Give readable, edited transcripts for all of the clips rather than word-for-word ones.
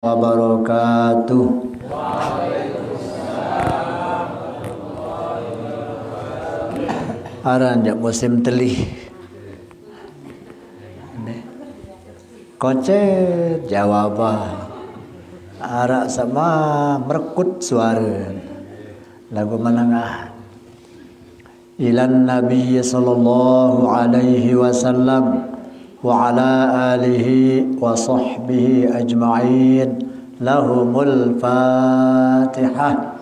wabarakatuh. Aran jak musim telih. Kocet jawabah. Arak sama merekut suara. Lagu menengah. Ilan Nabi sallallahu alaihi wasallam wa ala alihi wa sahbihi ajma'in. Lahumul Fatihah.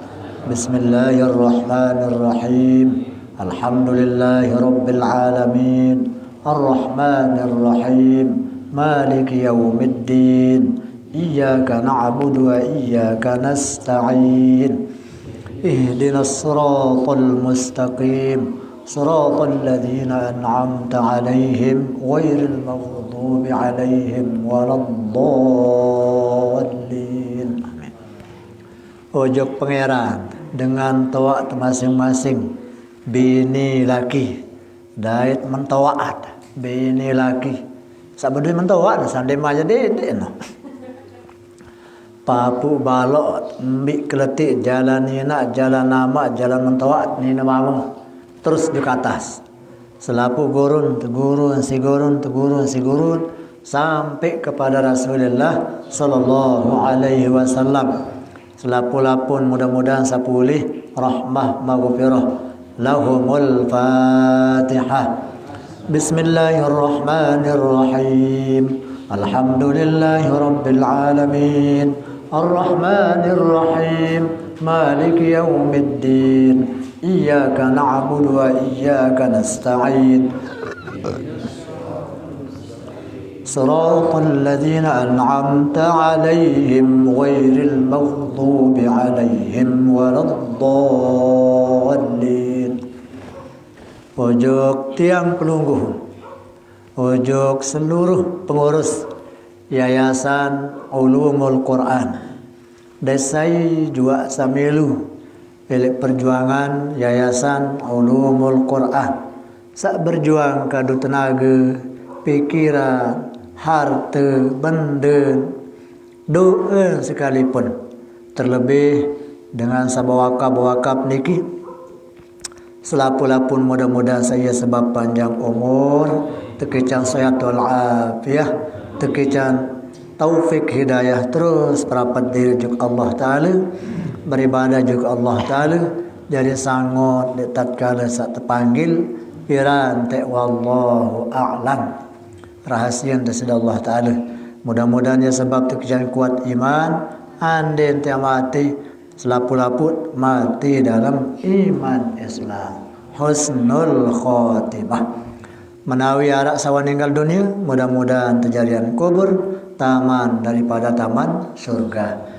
Bismillahirrahmanirrahim. Alhamdulillahi rabbil alamin. Ar-Rahmanir-Rahim. Maliki yaumiddin. Iyyaka na'budu wa iyyaka nasta'in. Ihdinas siratal mustaqim. Siratal ladzina an'amta 'alaihim ghairil maghdubi 'alaihim waladdallin. Amin. Ojok pangeran dengan tawak masing-masing bini laki dait mentowaat bini laki sabedui mentowaat sande mah jadi no. Papu balok mbik keletik jalan ina jalan nama jalan mentoat ni nama terus di atas selapu gurun tegurun si gurun tegurun si gurun sampai kepada Rasulullah sallallahu alaihi wasallam. Selapu lapun mudah-mudahan sapulih rahmah maghfirah. Lahumul Fatihah. Bismillahirrahmanirrahim. Alhamdulillahi rabbil alamin. Ar-Rahmanir-Rahim. Maliki yaumiddin. Iyyaka na'budu wa iyyaka nasta'in. Siratal ladzina an'amta 'alaihim ghairil maghdubi 'alaihim waladdallin. Pojok tiang pelunggu, pojok seluruh pengurus Yayasan Ulumul Quran. Desai juga samilu milik perjuangan Yayasan Ulumul Quran. Sak berjuang kadu tenaga, pikiran, harta, benda, doa sekalipun. Terlebih dengan sabawakab niki. Selapun mudah-mudahan saya sebab panjang umur, tekican sayatul afiyah, tekican taufik hidayah terus perapat diri juga Allah Ta'ala, beribadah juga Allah Ta'ala, jadi sangat di tatkala saat terpanggil piran te wallahu a'lam rahasia dari Allah Ta'ala. Mudah-mudahan ya sebab tekican kuat iman anden te mati selaput-laput mati dalam iman Islam. Husnul khotimah. Menawi arak sawan meninggal dunia, mudah-mudahan terjadian kubur taman daripada taman surga.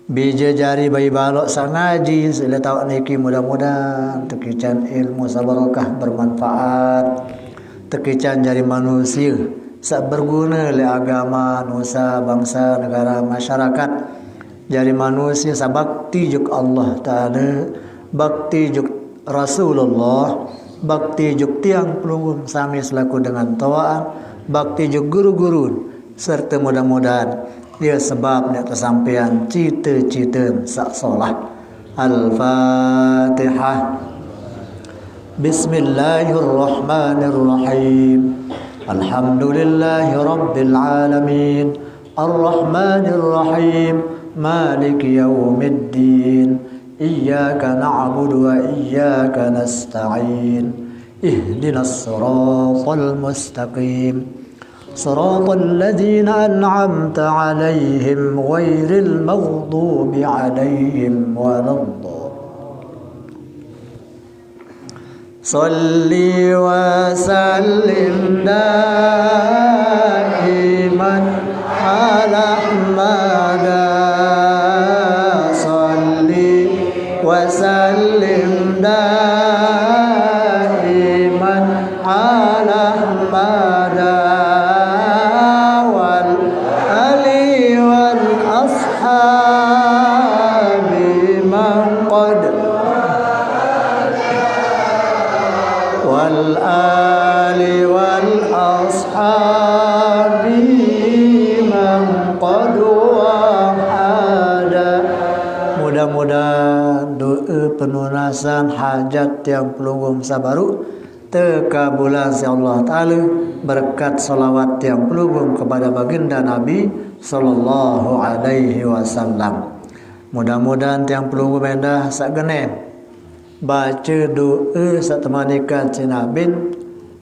Bija jari bayi balok sang ngaji sila tahu niki mudah-mudahan tekican ilmu sabarokah bermanfaat. Tekican jari manusia sak berguna le agama, nusa, bangsa, negara, masyarakat. Jari manusia sabakti juk Allah Ta'ala, bakti juk Rasulullah, bakti juk tiang pelunggung sami selaku dengan tawaan, bakti juk guru-guru, serta mudah-mudahan dia sebab nak kesampaian cita-cita sak solah. Al-Fatihah. Bismillahirrahmanirrahim. Alhamdulillahi rabbil alamin. Ar-Rahmanir-Rahim. Maliki yaumiddin. Iyyaka na'budu wa iyyaka nasta'in. Ihdinas siratal mustaqim. Siratal ladzina an'amta 'alaihim ghairil maghdubi 'alaihim waladdallin. Shalli wa sallim daiman ala Ahmada. Wasallim daiman ala Ahmada wal ali wal ashabi man qad wal ali wal ashabi man qad wa lumasan hajat yang pelunggung sabaru tekabulan si Allah Ta'ala berkat salawat yang pelunggung kepada baginda Nabi sallallahu alaihi wasallam. Mudah-mudahan tiang pelunggung mendah sak genem baca doa sak temanikan si Nabi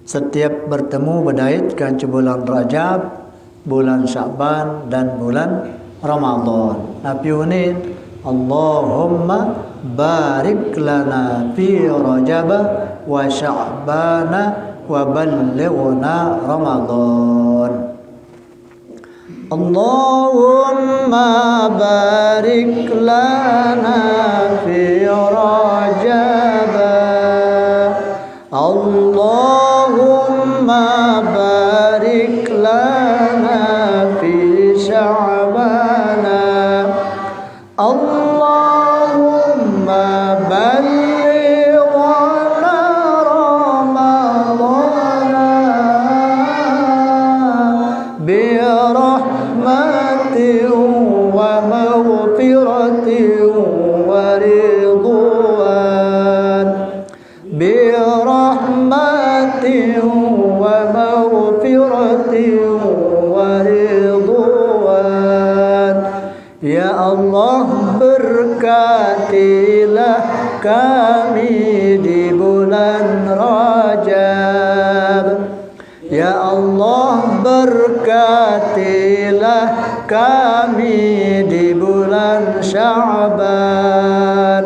setiap bertemu berdaitkan bulan Rajab, bulan Sya'ban dan bulan Ramadan. Nabi unin Allahumma barik lana fi Rajab wa Sya'ban wa ballighna Ramadan. Allahumma barik lana fi Rajab, Allahumma barik lana fi Sya'ban, Allahumma ballighna Ramadan bi rahmatin wa maghfiratin wa ridwan, bi rahmatin wa maghfiratin wa ridwan. Ya Allah, berkatilah kami di bulan Rajab. Ya Allah, berkatilah kami di bulan Sya'ban.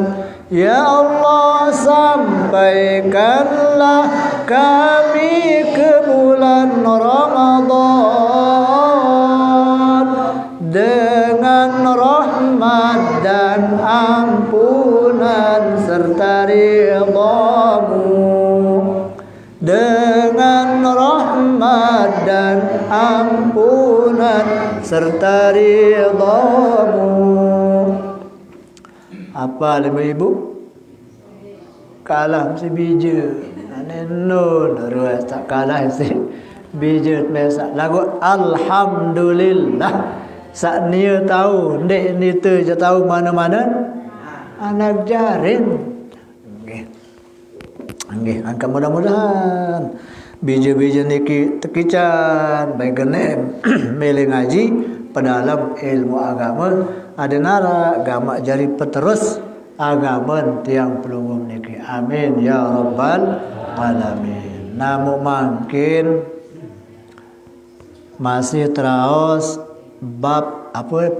Ya Allah, sampaikanlah kami ke bulan Ramadan dengan rahmat dan ampunan serta ridha-Mu, dengan rahmat dan ampunan serta ridha-Mu. Apa lima ibu? Kalah si bija. Anenun ruas tak kalah si bija biasa. Lagu alhamdulillah. Sak nia tahu, ndek ni tu je tahu mana-mana anak jarin. Nggih, angka mudah-mudahan bija-bija niki tekican baik genem mele ngaji pedalam ilmu agama adenara agama jari peterus agama tiang pelunggung niki. Amin ya rabbal alamin. Namun makin masih terus bab apa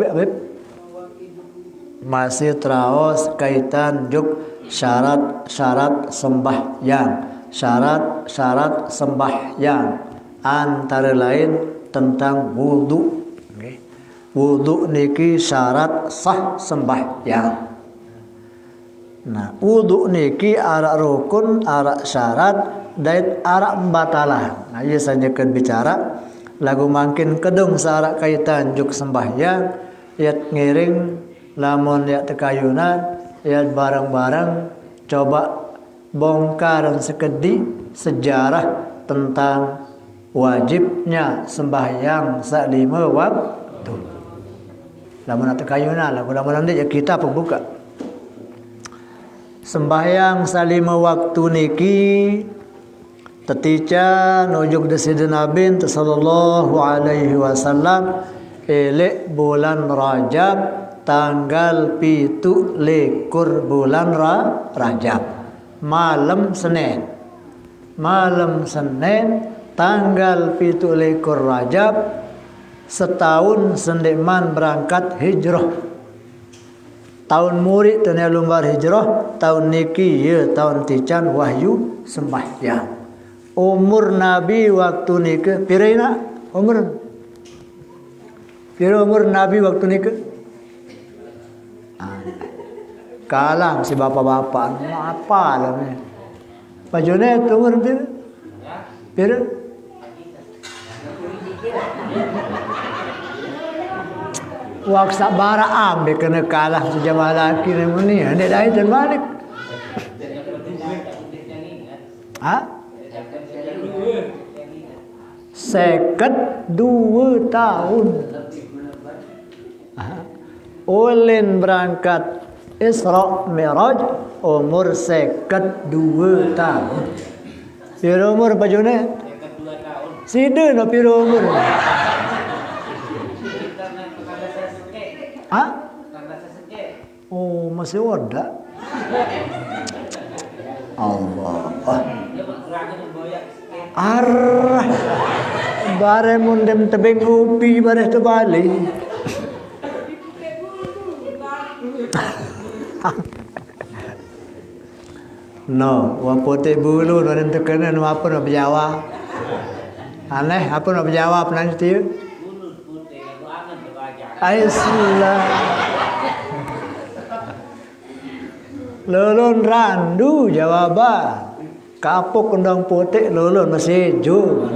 masih terus kaitan juk syarat-syarat sembahyang, syarat-syarat sembahyang antara lain tentang wudu. Okay. Wudu niki syarat sah sembahyang. Nah, wudu niki arak rukun, arak syarat, dan arak batalah. Nah, ia saja kan bicara lagu makin kedung syarat kaitan juk sembahyang, iat ngiring lamun iat tekayunan, iat barang-barang coba bongkar sekedi sejarah tentang wajibnya sembahyang salima waktu. Lamun tekayunan, lamun nanti kita pembuka sembahyang salima waktu niki tetica nujuk desida Nabi sallallahu alaihi wasallam elek bulan Rajab tanggal 17 bulan Rajab malam Senin tanggal 17 Rajab setahun sendeman berangkat hijrah. Tahun murid tanya lumbar hijrah, tahun niki ya tahun tican wahyu sembahyang. Umur Nabi waktu nikah piraina umur Nabi waktu nikah kalang si bapak-bapak apa lah ni bajune tu umur pira wak sabara ambe kena kalah sejamaah laki ni ni dah itu balik seket 2 tahun. Ulin berangkat Isra Mi'raj umur 52 tahun. Pira umur Pak Junaid? 52 tahun. Sida nak pira umur? Ha? Oh, masih ada. Allah. Arah. Bare mundem tebing upi bare terbalik. No, wapote bulu no nem tekenen apa nak berjawab. Aneh apa nak berjawab nanti? Bulu putih lagu angan terbaca. Aislah. Lolon randu jawaban. Kapuk kendang putih lolon masih jo.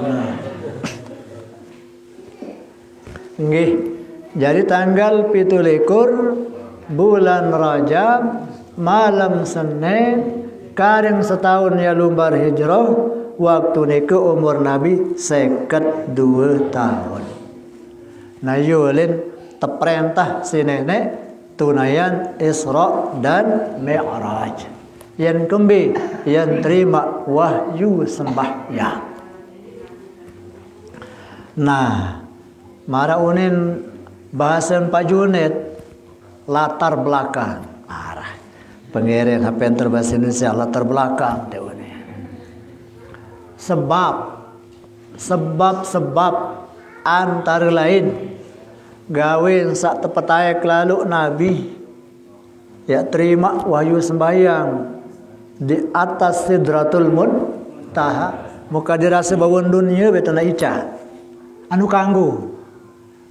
Nggih. Jadi tanggal 17 bulan Rajab malam Senin kareng setahun ya lumbar hijrah waktu niku umur Nabi 52 tahun. Nah yulin teperintah si nenek tunayan Isra dan Mi'raj. Yang kembi yang terima wahyu sembahyang. Nah, mara unin bahasan Pak Junaid latar belakang arah pengiring hapenter bahasa Indonesia latar belakang teone. Sebab antara lain gawin sak tepataya kelalu Nabi ya terima wahyu sembahyang di atas Sidratul Muntaha muka dirasa bawon dunia betana ica anu kanggo.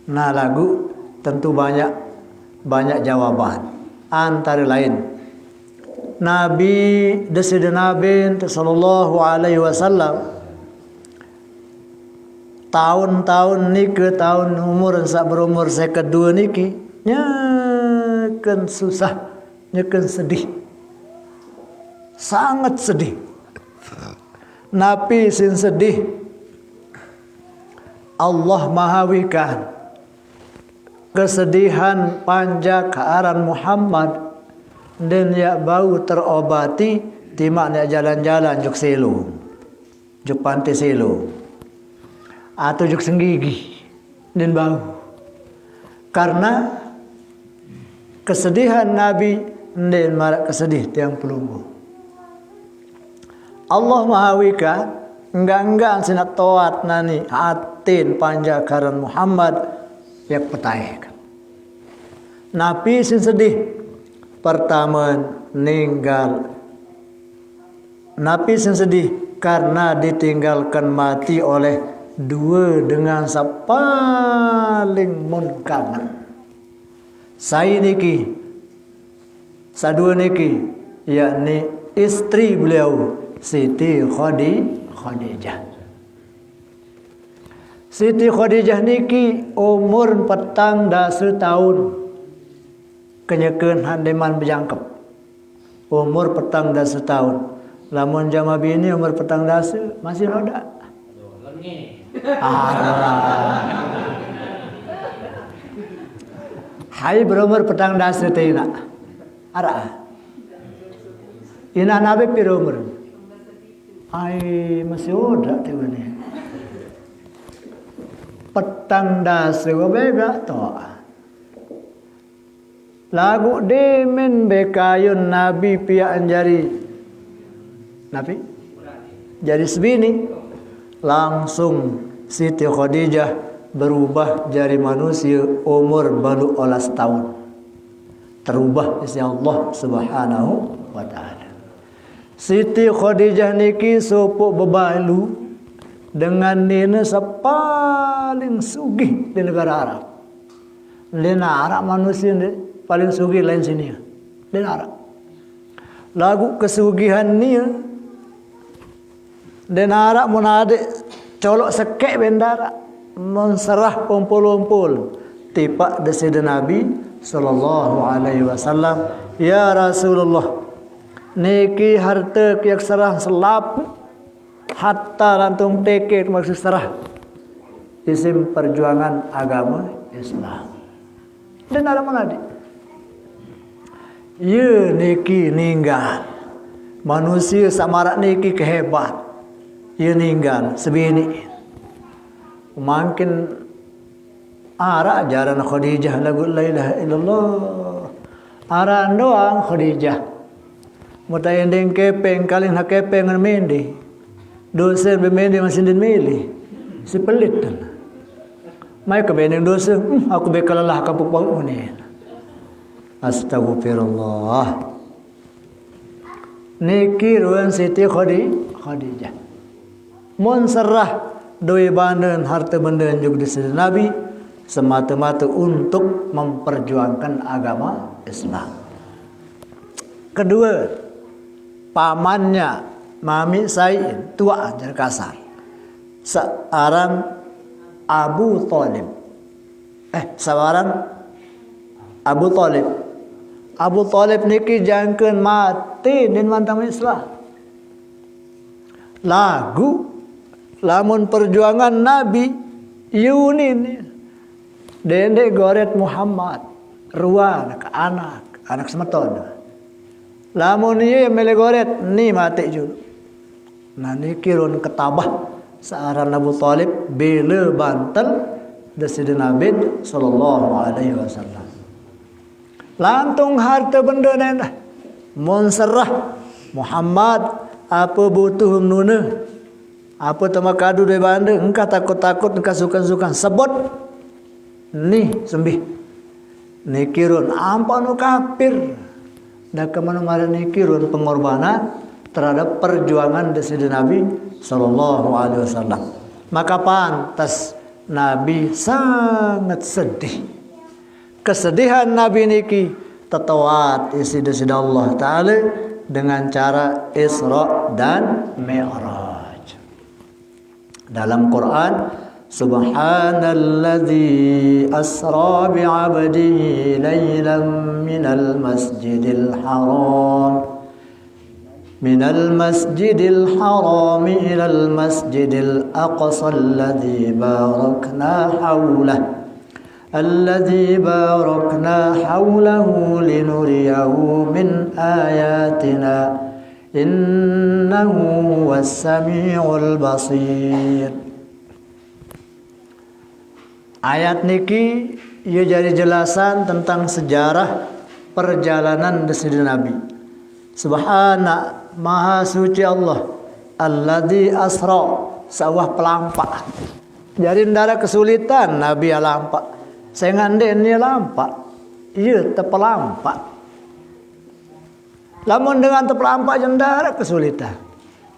Nah lagu tentu banyak jawaban antara lain Nabi desida Nabi sallallahu alaihi wasallam tahun-tahun niki tahun umur sak berumur saya kedua niki nyaken susah nyaken sedih sangat sedih napi sin sedih Allah mahawikan kesedihan panjang kearan Muhammad dan ya bau terobati timak nak jalan-jalan juk selo juk pantai selo atau juk senggigi dan bau karena kesedihan Nabi dan marak kesedih tiang pelunggu Allah mahawika enggak sinat toat nani atin panjakaran Muhammad yang petaik Nabi sin sedih pertama ninggal Nabi sin sedih karena ditinggalkan mati oleh dua dengan paling munkangan. Saya niki, sadua niki, yakni istri beliau Siti Khadijah. Siti Khadijah niki umur 14 tahun, kenyakeun handeman berjangkep. Umur 14 tahun. Lamun jama bini umur 14 masih roda. Hai berumur 14 tina. Ara. Ina nabi pira umur? Ai masih udah tewani. Petang das bega to. Lagu demen bekayun nabi pia anjari. Nabi jadi sebini langsung Siti Khadijah berubah jadi manusia umur baru 12 tahun. Terubah isi Allah Subhanahu wa taala. Siti Khadijah niki sopok bebalu dengan nina paling sugih di negara Arab. Lena Arab manusia paling sugih lain sini. Lena Arab. Lagu kesugihan ni dan Arab munade colok sekek bendara menserah pompol-pompol tipak desida Nabi sallallahu alaihi wasallam ya Rasulullah niki harta kiak serah selap hatta lantung teket maksud serah isim perjuangan agama Islam dan ada munade Ye niki ninggal. Manusia samarak niki kehebat. Ye ninggal sebini. Makin ara ajaran Khadijah lagu la ilaha illallah. Aran doang Khadijah. Mutayendeng kepeng kalin hakepeng ngan mendi. Dosen bemendi masih din mili. Si pelit. Mai kebeneng dosen, aku bekalalah kapuk pau ni. Astagfirullah. Niki ruan Siti Khadijah. Mun serah doi bandeun harta bendeun jeung disini Nabi semata-mata untuk memperjuangkan agama Islam. Kedua, pamannya Mami Said tua jadi kasar. Seorang Abu Thalib. Seorang Abu Thalib. Abu Thalib niki jangkeun mati din mantang Islam. Lagu lamun perjuangan Nabi Yunin dende goret Muhammad ruan ke anak semeton. Lamun ieu mele goret ni mati julu. Nah niki ron ketabah searan Abu Thalib bela bantel deside Nabi sallallahu alaihi wasallam. Lantung harta benda nena mun serah Muhammad apa butuh nuna apa tamakadu de banda engkau takut-takut engkau sukan-sukan sebut nih sembih nikirun ampanu kafir dah kemana-mana nikirun pengorbanan terhadap perjuangan deside Nabi sallallahu alaihi wasallam. Maka pantas Nabi sangat sedih. Kesedihan Nabi niki tetawat isi deside Allah Ta'ala dengan cara Isra dan Mi'raj. Dalam Quran, Subhanalladzi asra bi'abdihi laylan minal masjidil haram ilal masjidil aqsa alladzi barakna hawlahu linuriyahu min ayatina innahu huwas samiul basir. Ayat niki ia jadi jelasan tentang sejarah perjalanan deside Nabi. Subhana maha suci Allah alladzi asra sawah pelampak. Jadi ndara kesulitan Nabi alampak. Saya nganden dia lampak. Ieu teu pelampak. Lamun dengan teu pelampak jendara kesulitan.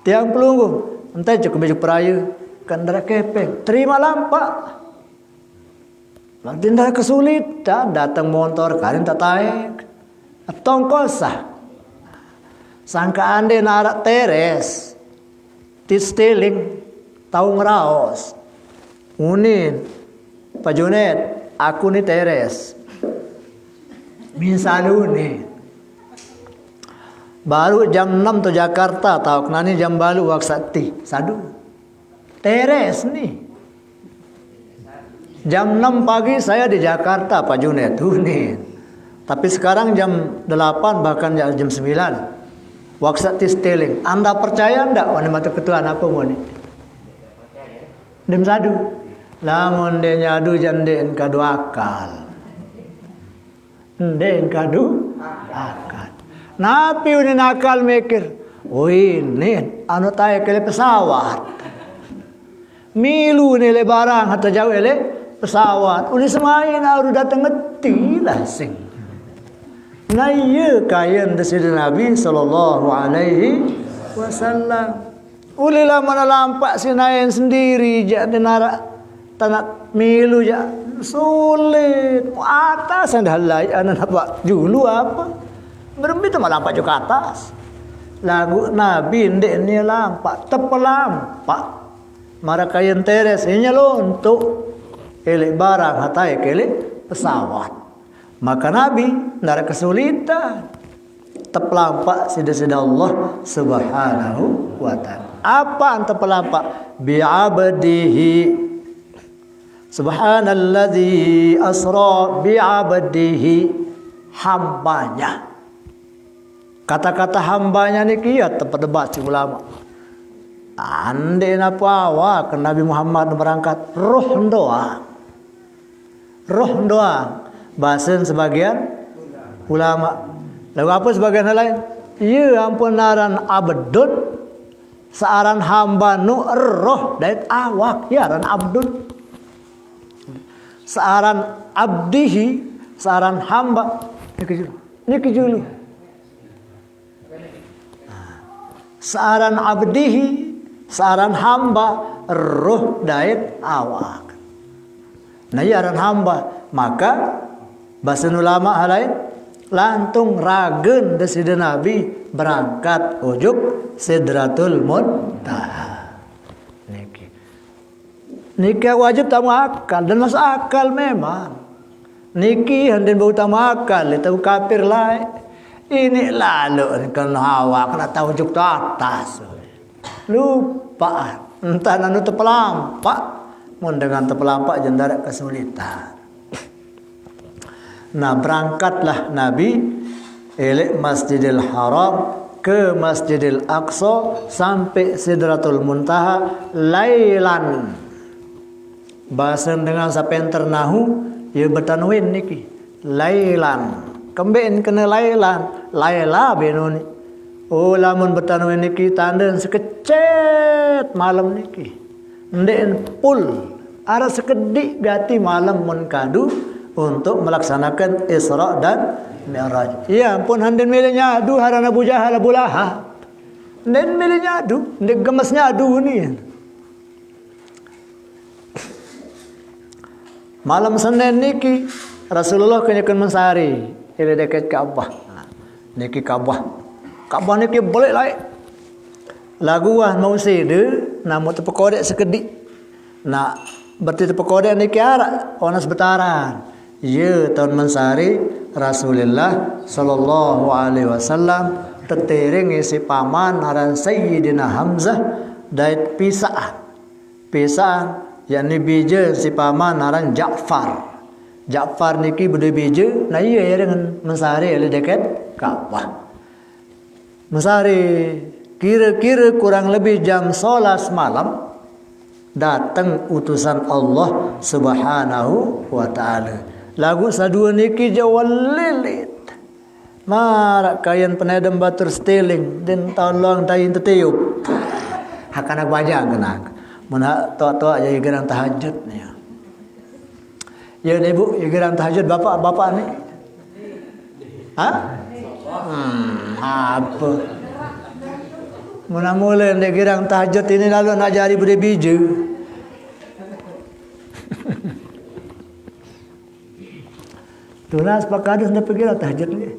Tiang pelunggung ente cukup bejuk peraya kendara kepeng terima lampak. Lalu ndara kesulitan datang motor kalian tak taek. Tongkosah. Sangka ande narak teres. Tisteling tahu ngeraos. Unin Pak Junet aku ni teres. Misalnya ni. Baru jam 6 tu Jakarta tahu kenani jam balu waksati. Sadu. Teres ni. Jam 6 pagi saya di Jakarta Pak Junet. Ni. Tapi sekarang jam 8 bahkan jam 9. Waksati stealing. Anda percaya enggak wani mata ketuaan apa mau ni? Dem sadu. Lamun de nyadu jande kadu akal. Den kadu akal. Napi unin akal mikir. Oh ini anu tae kele pesawat. Milu ni le barang hatta jauh ele pesawat. Uni semain aru datang ngeti lah sing. Nah iya kayan deside Nabi sallallahu alaihi wasallam. Ulilah mana lampak sinayan sendiri jadi nara tanah milu ya sulit atas anda halai anak apa julu apa berembi tu malampak juga atas lagu Nabi ndek ni lampak tepelampak mara kayen teres inya lontuk elek barang hatai kelek pesawat maka Nabi ndara kesulitan tepelampak sida-sida Allah subhanahu wa ta'ala. Apa tepelampak bi'abdihi Subhanalladzi asra bi'abdihi hambanya. Kata-kata hambanya niki ya tempat debat si ulama. Ande napa awak Nabi Muhammad berangkat roh doang. Roh doang. Bahasan sebagian ulama. Lalu apa sebagian lain? Ya ampun naran abdun searan hamba nu roh dait awak ya ran abdun. Searan abdihi searan hamba niki julu. Searan abdihi searan hamba roh dait awak. Nah ya aran hamba maka bahasa ulama lain lantung ragen deside Nabi berangkat ujuk Sidratul Muntaha. Niki wajib tamu akal dan masuk akal memang. Niki handen bau tamu akal itu kafir lain. Ini lalu kan hawa kena tahu ujuk atas. Lupa entah nanu tepelampak mun dengan tepelampak jendara kesulitan. Nah berangkatlah Nabi elek Masjidil Haram ke Masjidil Aqsa sampai Sidratul Muntaha lailan. Bahasan dengan sapenter nahu ya betanwin niki lailan. Kemben kena lailan, laila benoni. Oh lamun betanwin niki tanden sekecet malam niki. Ndek pul ara sekedik gati malam mun kadu untuk melaksanakan Isra dan Mi'raj. Ya ampun handen milih nyadu haran Abu Jahal Abu Lahab. Nden milih nyadu, ndek gemes nyadu ni. Malam Senin niki Rasulullah kenyakan mensari ila dekat Ka'bah. Niki Ka'bah. Ka'bah niki boleh laik. Laguah mau sede namu tepekodek sekedik. Nah, berarti tepekodek niki arak onas betaran. Ya tahun mensari Rasulullah sallallahu alaihi wasallam tetering isi paman aran Sayyidina Hamzah dait pisah. Pisah yakni bija si paman aran Ja'far. Ja'far niki bede bija nah iya ya dengan mensari ada dekat Ka'bah. Mensari kira-kira kurang lebih jam 11 malam datang utusan Allah Subhanahu wa taala. Lagu sadua niki jawal lilit. Marak kayan penedam batur stealing dan tolong tayin tetiup. Hakanak baja genak. Mana tua-tua jadi gerang tahajud ni. Ya ibu, ya gerang tahajud bapak ni. Hah? Apa? Mula-mula dia gerang tahajud ini lalu nak jari bude biju. Tunas pakadus nak pergi lah tahajud ni.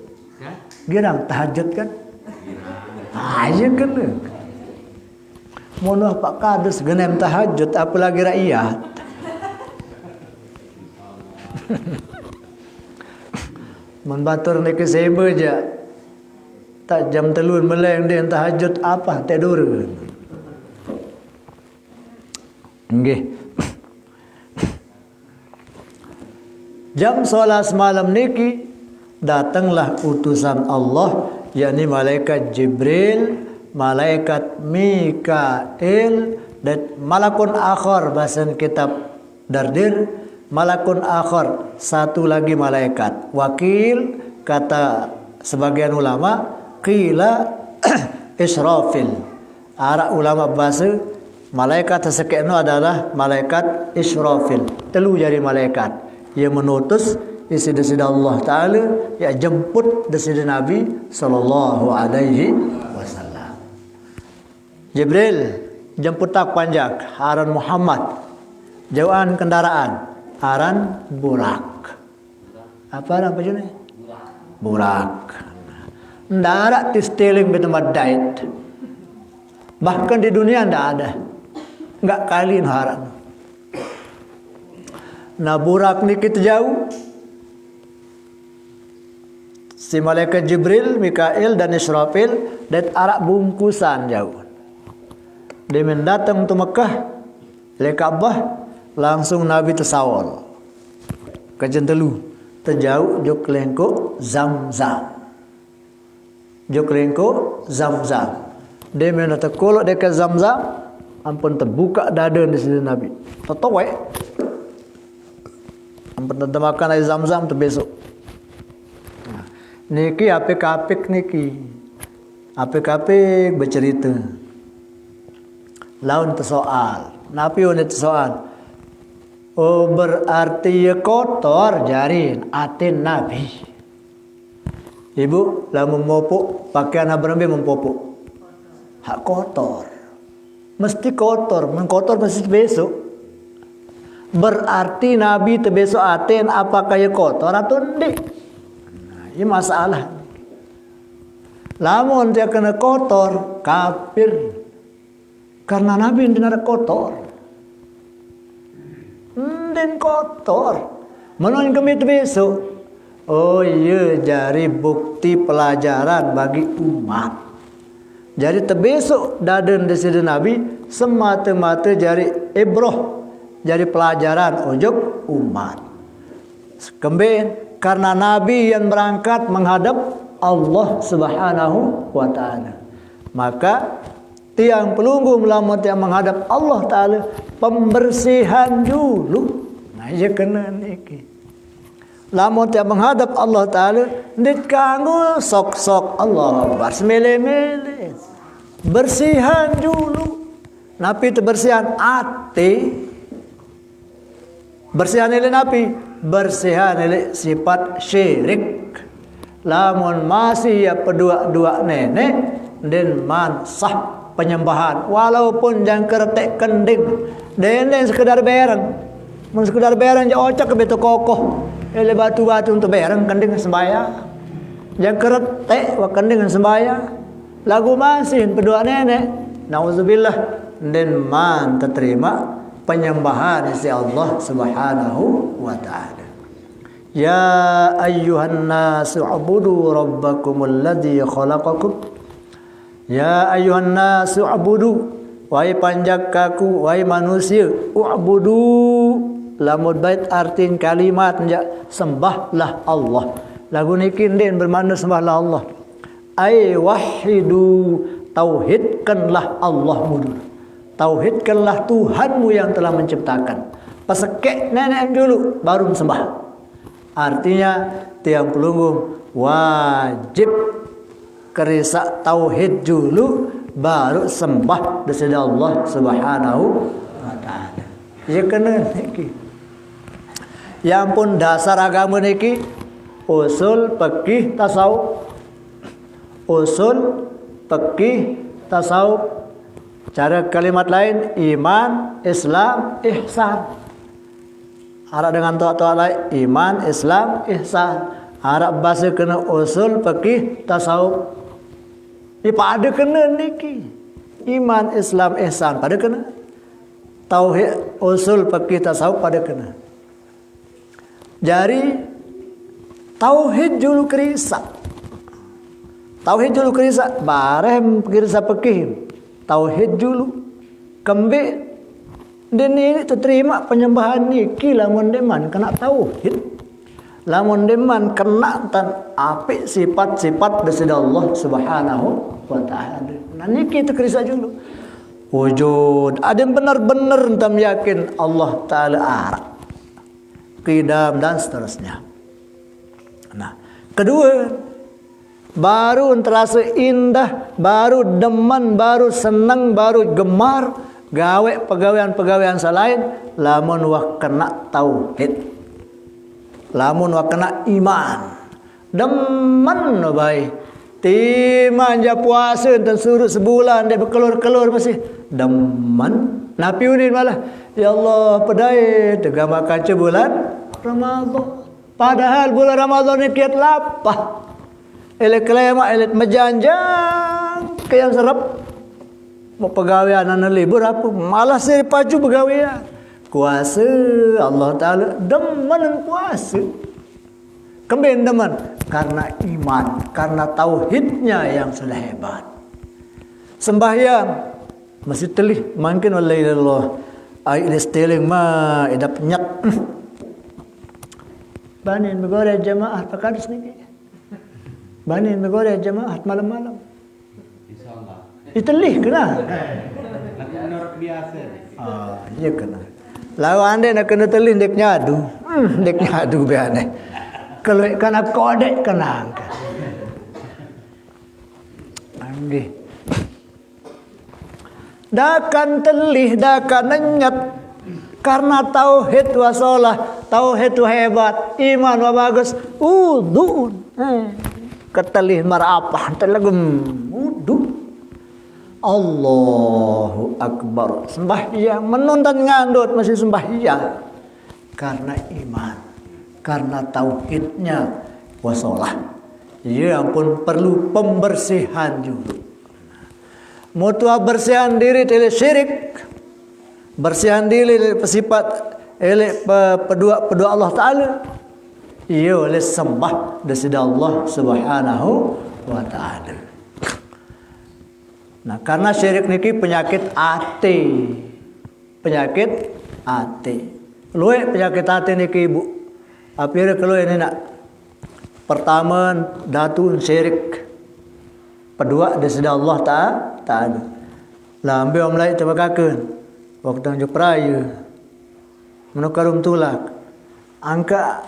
Gerang tahajud kan? Aja kan. Mono pak kadus genem tahajud apalagi rakyat. Membatur ni ke sebe je. Tak jam telun meleng dia tahajud apa tidur. Nggih. Jam 11 malam niki datanglah utusan Allah yakni malaikat Jibril, malaikat Mikail dan malakun akhar bahasan kitab Dardir, malakun akhar satu lagi malaikat wakil kata sebagian ulama qila Israfil. Ara ulama bahasa malaikat sesekno adalah malaikat Israfil. Telu jadi malaikat yang menutus desida Allah Ta'ala yang jemput desida Nabi sallallahu alaihi wasallam. Jibril jemput tak panjang aran Muhammad. Jauhan kendaraan aran burak. Apa nama jenis? Burak. Ndarak tisteling di tempat dait. Bahkan di dunia ndak ada. Enggak kali haram. Nah burak ni kita jauh. Si malaikat Jibril, Mikail dan Israfil dan arak bungkusan jauh. Dia mendatang ke Mekah, le Ka'bah, langsung Nabi tersawal. Kajian telu, terjauh juk lengkuk Zam-Zam. juk lingko Zam-Zam. Dia mana terkolok dekat Zam-Zam, ampun terbuka dada di sini Nabi. Tertowek. Ampun termakan air Zam-Zam terbesok. Niki apik-apik niki. Apik-apik bercerita. Laun tersoal. Nabi udah tersoal. Oh berarti ya kotor jarin atin Nabi. Ibu lah memopok pakaian Nabi mempopok. Hak kotor. Mesti kotor, mengkotor mesti besok. Berarti Nabi terbesok atin apakah ya kotor atau enggak? Nah, ini masalah. Lamun dia kena kotor, kafir. Karena Nabi tidak kotor. Dan kotor. Menurut kami itu besok. Oh iya, jari bukti pelajaran bagi umat. Jadi terbesok dadan desida Nabi semata-mata jari ibroh, jari pelajaran untuk umat. Kembali karena Nabi yang berangkat menghadap Allah Subhanahu wa taala. Maka tiang pelunggung lamun tiang menghadap Allah taala pembersihan dulu. Nah, ia kena niki. Lamun tiang menghadap Allah taala ndik kanggo sok-sok Allah Akbar semele-mele. Bersihan dulu. Nabi itu bersihan hati. Bersihan oleh Nabi, bersihan oleh sifat syirik. Lamun masih ya pedua-dua nenek dan mansah penyembahan walaupun jangan keretek kending dan sekedar bereng. Mun sekedar bereng je ocak ke beto kokoh. Ele batu-batu untuk bereng kending sembahyang. Jangan keretek wa kending sembahyang. Lagu masih pedua nenek, nauzubillah, dan man terima penyembahan isi Allah Subhanahu wa taala. Ya ayyuhan nasu ubudu rabbakumul ladzi khalaqakum. Ya ayyuhan nasu ubudu, wahai panjakaku, wahai manusia, ubudu lamud bait artin kalimat sembahlah Allah. Lagu niki den bermakna sembahlah Allah. Ai wahidu, tauhidkanlah Allahmu dulu. Tauhidkanlah Tuhanmu yang telah menciptakan. Pasekek nenek dulu baru sembah. Artinya tiang pelunggung wajib kerisa tauhid dulu baru sembah desida Allah Subhanahu wa taala. Ya kena niki. Yang pun dasar agama niki usul fikih tasawuf. Usul fikih tasawuf. Cara kalimat lain iman, Islam, ihsan. Harap dengan toa-toa lain iman, Islam, ihsan. Harap bahasa kena usul fikih tasawuf. Ini pada kena niki. Iman, Islam, ihsan pada kena. Tauhid usul fikih tasawuf pada kena. Jadi tauhid dulu kerisa. Tauhid dulu kerisa, barem kerisa fikih. Tauhid dulu. Kembali dan ini terima penyembahan niki lamun deman kena tauhid. Lamun deman kena tan apik sifat-sifat desida Allah Subhanahu wa taala. Nah niki itu kerisa dulu. Wujud, ada yang benar-benar entam yakin Allah taala arah. Qidam dan seterusnya. Nah, kedua baru terasa indah, baru demen, baru senang, baru gemar gawe pegawaian-pegawaian selain lamun wah kena tauhid. Lamun wah kena iman. Demen baik. Timanja puasa dan suruh sebulan dia berkelur-kelur masih demen. Nabi unin malah ya Allah pedai tega makan bulan Ramadan. Padahal bulan Ramadan ni kiat lapah. Elit kelema, elit mejanjang ke yang serap. Mau pegawaian anak libur apa? Malah saya pacu pegawaian. Kuasa Allah Ta'ala demen puasa. Kembali demen karena iman, karena tauhidnya yang sudah hebat. Sembahyang masih telih mungkin wallahi Allah. Ai istiling ma idap nyak. Banin begore jamaah pakadus niki. Bani megore jemaah malam-malam. Insyaallah. Itelih kena. Lagu menurut biasa. Iya kena. Lalu anda nak kena telih dek nyadu. Dek nyadu biane. Kalau kena kodek kena. Angge. Dakan telih, dakan nenyat. Karena tauhid wasolah, tauhid hebat, iman wa bagus, udun. Ketelih marapah, telagum udun. Allahu Akbar. Sembahyang, menonton ngandut masih sembahyang. Karena iman, karena tauhidnya wasolah. Ya ampun, perlu pembersihan juga. Mutua bersihan diri dari syirik, bersihan diri dari sifat pedua Allah Ta'ala. Ia oleh sembah desida Allah Subhanahu wa Ta'ala. Nah, karena syirik niki penyakit ati. Penyakit ati. Luwe penyakit ati niki Ibu. Apire kalau ini nak pertama datun syirik. Kedua desida Allah Ta'ala. Lambe om lai tabakakeun. Waktu anjuk raya. Menukarum tulak. Angka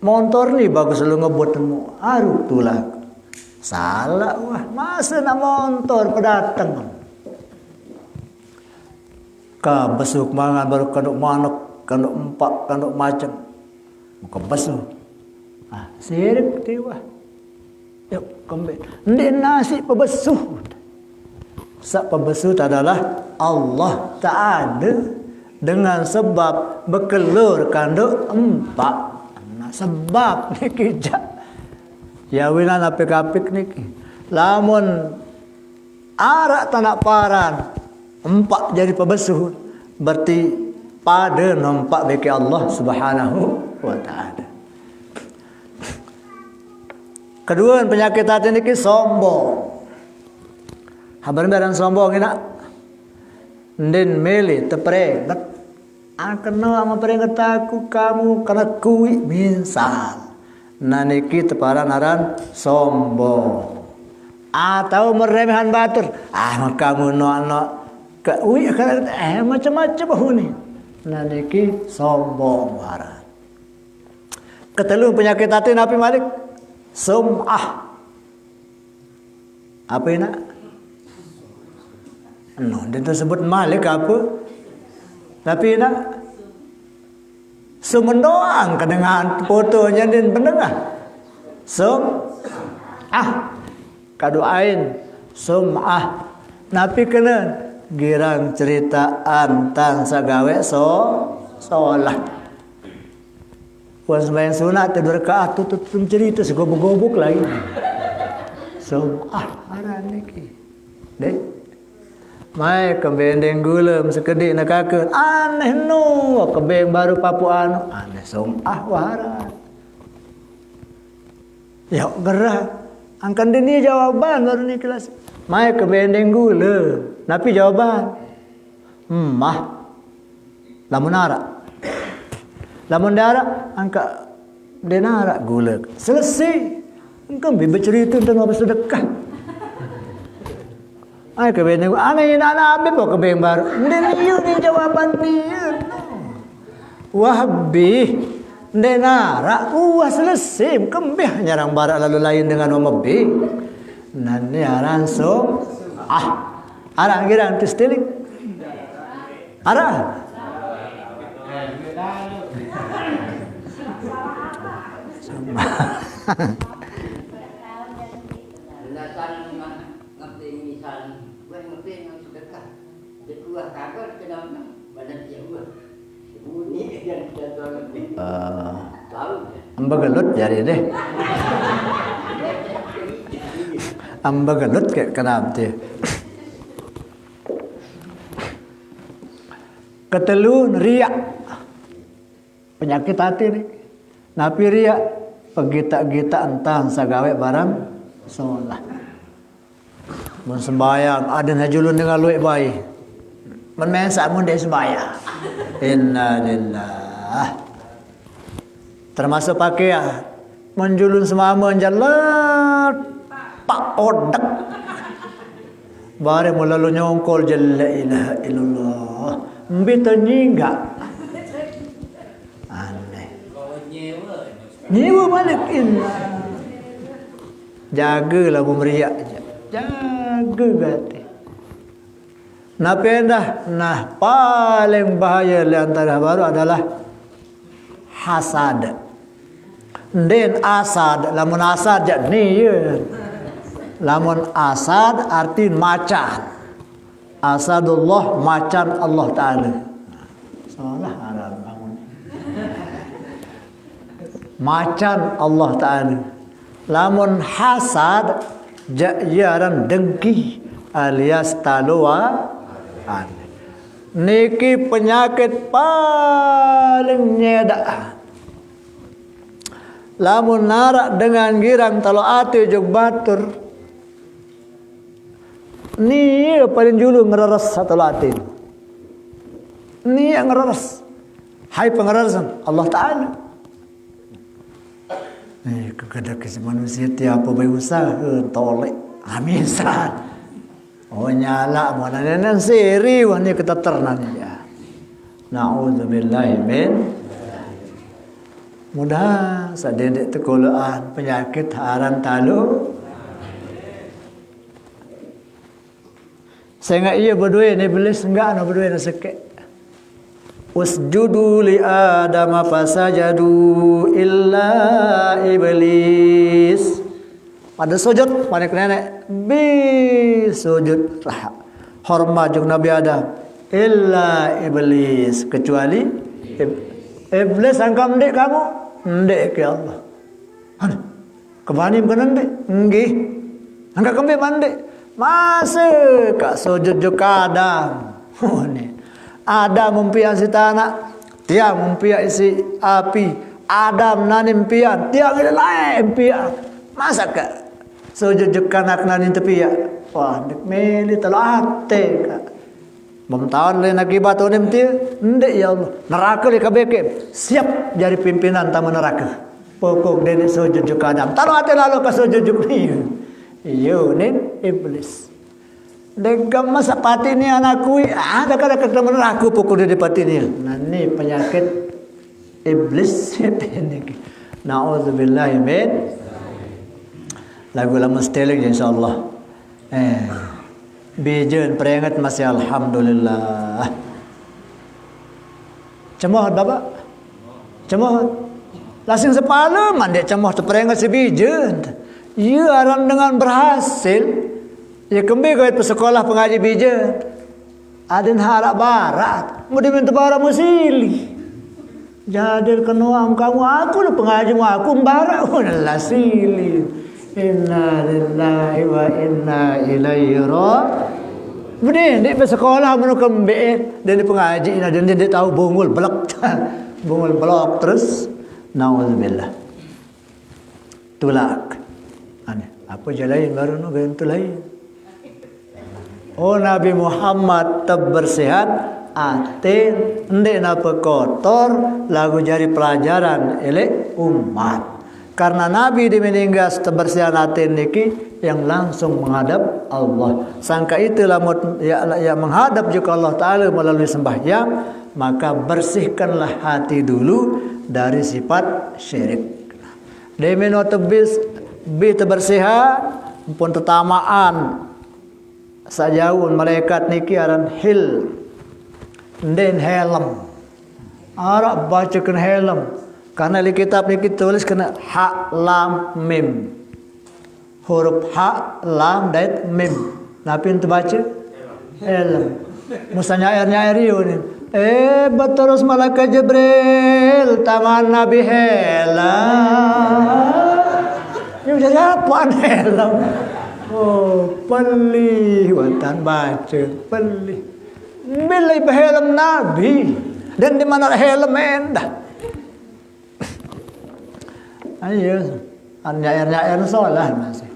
motor ni bagus lu ngebuatmu. Aru tulak. Salah wah, masa nak motor pedatang. Ka besuk mangan baru kanduk manuk, kanduk empak, kanduk macam. Muka besuk. Sirik tiwa. Yuk kembali. Ndi nasi pebesuh. Sak pebesuh adalah Allah Ta'ala dengan sebab bekelur kanduk empat. Nah, sebab ni kijak. Ya winan apik-apik niki. Lamun arak tanak paran empat jadi pebesuh berarti pada nampak bagi Allah Subhanahu wa Ta'ala. Kedua penyakit hati niki sombong. Habar barang sombong ina. Ndin meli teprenget. Akeno ama prenget aku kamu kena kui misal. Naniki teparan aran sombong. Atau meremehan batur. Kamu no ke ui macam-macam bahuni. Naniki sombong aran. Ketelu penyakit hati napi Malik. Sum'ah. Apa ini? No, dia tersebut Malik apa? Tapi ini sumendoang kedengaran fotonya dan pendengar. Sum'ah. Kaduain sum'ah. Napi kena girang ceritaan tan sagawe solah. Puan sembahyang sunat tidur rakaat tutup cerita segobok-gobok lagi. Haran niki. Dek. Mai kembendeng gula sekedik nak kakeun. Aneh no, kebeng baru papuan. Aneh waran. Ya gerah. Angkan dini jawaban baru ni kelas. Mai kembendeng gula. Napi jawaban. Mah. Lamun arak. Lamun darah angka denara gula. Selesai. Engkau bercerita tentang apa sedekah. Ay kebendeng aneh nak habis kok kebeng baru. Ndeniu ni jawaban dia. Wahabi denara selesai. Kembih nyarang barak lalu lain dengan nama B. Nani aran arang girang tistilik. Arang. Ambagelut jadi deh. Ambagelut kayak kenapa dia? Ketelun riak. Penyakit hati nih. Napi riak pegita-gita entang sagawe barang sholat. Mun sembayang ada hajulun dengan luik bayi. Men mensak mun dek sembayang. Innalillah. Termasuk pakaian menjulun semama jalan pak odak. Bare mula lu nyongkol je la ilaha illallah. Mbi ternyingga. Aneh. Kau nyewa. Nyewa balik jagalah memeriak je. Jaga hati. Nah pindah. Nah paling bahaya di antara baru adalah hasad. Den asad. Lamun asad je ni ya. Lamun asad arti macan. Asadullah macan Allah Ta'ala. Salah haram bangun. Macan Allah Ta'ala. Lamun hasad jayaran dengki alias taluan. Niki penyakit paling nyedak. Lamun narak dengan girang talo ati jog batur. Ni paling julu ngereres satu ati. Ni yang ngereres. Hai pengeresan Allah Ta'ala. Kepada manusia tiap bayi usaha tolek amisan. Oh nyala mana nenek seri wahnya kita ternan ya. Na'udzubillahi min. Mudah sadedek tekulaan penyakit haran talu. Saya ingat ia berdua ni iblis enggak nak berdua nak sekek. Usjudu li Adam fasajadu illa iblis. Pada sujud pada nenek bi sujud hormat jeung Nabi Adam illa iblis kecuali iblis angkam ndek kamu ndek ke Allah. Kebani bukan ndek nggih. Angka kembe mandek masa kak sujud juga Adam. Oh ni Adam mempian si tanah, tiang mempian si api. Adam nanim pian, tiang ini lain pian. Masa ke sujud kanak nanin tepian. Wah, dek meli telo ate kak. Memtawan lain akibat onim tia, ndek ya Allah. Neraka le kabeke, siap jadi pimpinan taman neraka. Pokok dene sujud Adam. Talo ate lalu ke sujud ni. Iyo nin iblis. Degam masa pati ni anakku ada kada ketemu aku pukul di pati ni. Nah ni penyakit iblis ini. Nauzubillahi min. Lagu lama steling insyaallah. Bijen peringat masih alhamdulillah. Cemoh bapa. Cemoh. Lasing sepala mandek cemoh terperingat si bijen. Ya orang dengan berhasil. Ya kembali ke sekolah pengaji bija. Adin harap barat. Mau diminta bara musili. Jadil kenuam kamu aku lu pengaji mu aku barat. Oh lah sili. Inna lillahi wa inna ilaihi raji'un. Benih di sekolah mau kembali dan di pengaji dan dia tahu bungul blok. Bungul blok terus. Nauzubillah. Tulak. Aneh. Apa jalain baru no bentuk lain. Oh Nabi Muhammad terbersihat atin ndek napa kotor lagu jari pelajaran elek umat. Karena Nabi dimeninggas terbersihan atin niki yang langsung menghadap Allah. Sangka itulah yang menghadap juga Allah Ta'ala melalui sembahyang. Maka bersihkanlah hati dulu dari sifat syirik. Demeno tebis bi terbersihan pun tetamaan. Sajauh malaikat niki aran hil den helm Arab bacakan helm karena di kitab niki tulis kena ha lam mim huruf ha lam dan mim napi ente baca helm musanya air ni beterus malaikat Jibril taman Nabi helm ini jadi apa helm. Oh, pelih watan baca, pelih. Bila helm Nabi dan di mana helm endah. Ayo, nyair solah masih.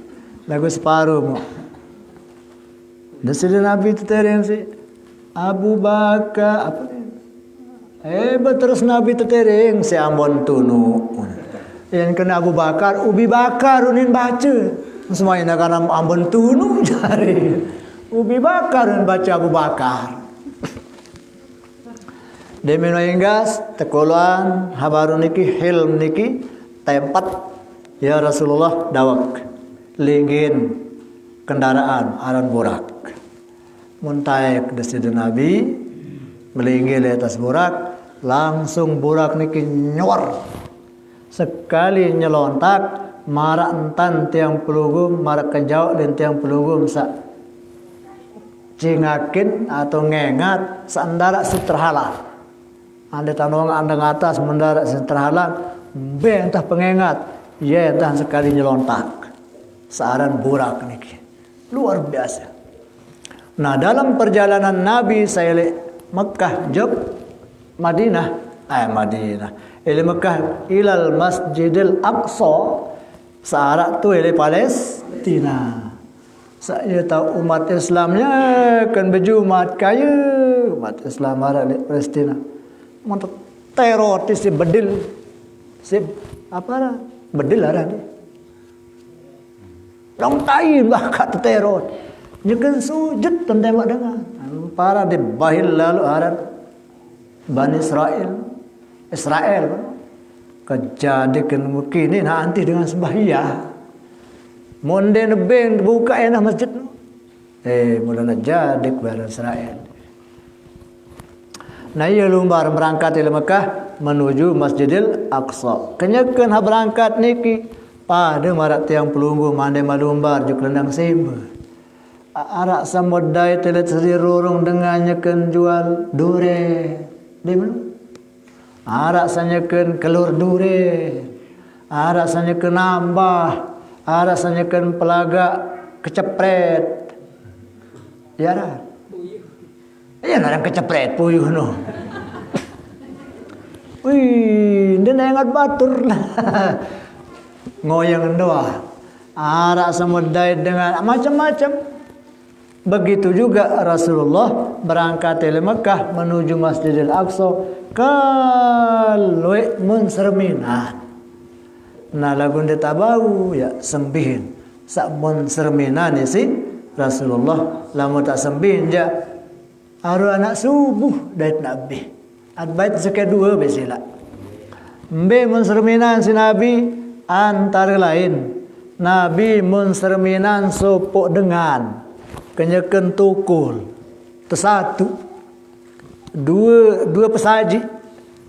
Lagu separuh mu. Dasar Nabi itu tereng si Abu Bakar apa ni? Terus Nabi itu tereng si Ambon tunu. Yang kena Abu Bakar, Ubi Bakar unin baca. Semua ini karena ambon tunu jari. Ubi bakar dan baca Abu Bakar. Demi noinggas tekoluan habaru niki hilm niki tempat ya Rasulullah dawak linggin kendaraan aran burak. Muntaik desi Nabi melinggi di atas burak, langsung burak niki nyor. Sekali nyelontak marak entan tiang pelugum, marak kejauh dan tiang pelugum sa cingakin atau ngengat sandara terhalang. Anda tanong anda ngatas mendarat terhalang, entah pengengat, ya entah sekali nyelontak. Searan burak niki. Luar biasa. Nah, dalam perjalanan Nabi saya le Mekah jeb Madinah, Ili Mekah ilal Masjidil Aqsa, searak tu ili Palestina. Saya tahu umat Islamnya kan berjumat kaya, umat Islam ada di Palestina. Untuk teror si bedil, si apa lah bedil ada ni. Long time lah kata teror. Nyekan sujud dan tembak dengan para di bahil lalu aran Bani Israel kejadikan mungkin ini nanti dengan sembahyang monde ben buka enak masjid mulana jadi Bani Israel. Nah ia lumbar berangkat dari Mekah menuju Masjidil Aqsa. Kenyakan ha berangkat niki pada marak tiang pelunggu mande malumbar juk lendang simba. Arak samodai telet sedirurung dengannya kan jual dure. Di mana? Arak sanyakan kelur dure. Arak sanyakan nambah. Arak sanyakan pelaga kecepret. Ya lah. Iya orang kecepret puyuh no. Wih, dia ingat batur lah. Ngoyang doa. Arak samodai dengan macam-macam. Begitu juga Rasulullah berangkat dari Mekah menuju Masjidil Aqsa kalwe mun serminan. Nah lagun dia tabau ya sembihin. Sak mun serminan ni si Rasulullah lamun tak sembihin ja aru anak subuh dait Nabi. Adbait sekedua besila. Mbe mun serminan si Nabi antara lain Nabi mun serminan sopok dengan kenyakan tukul tersatu dua pesaji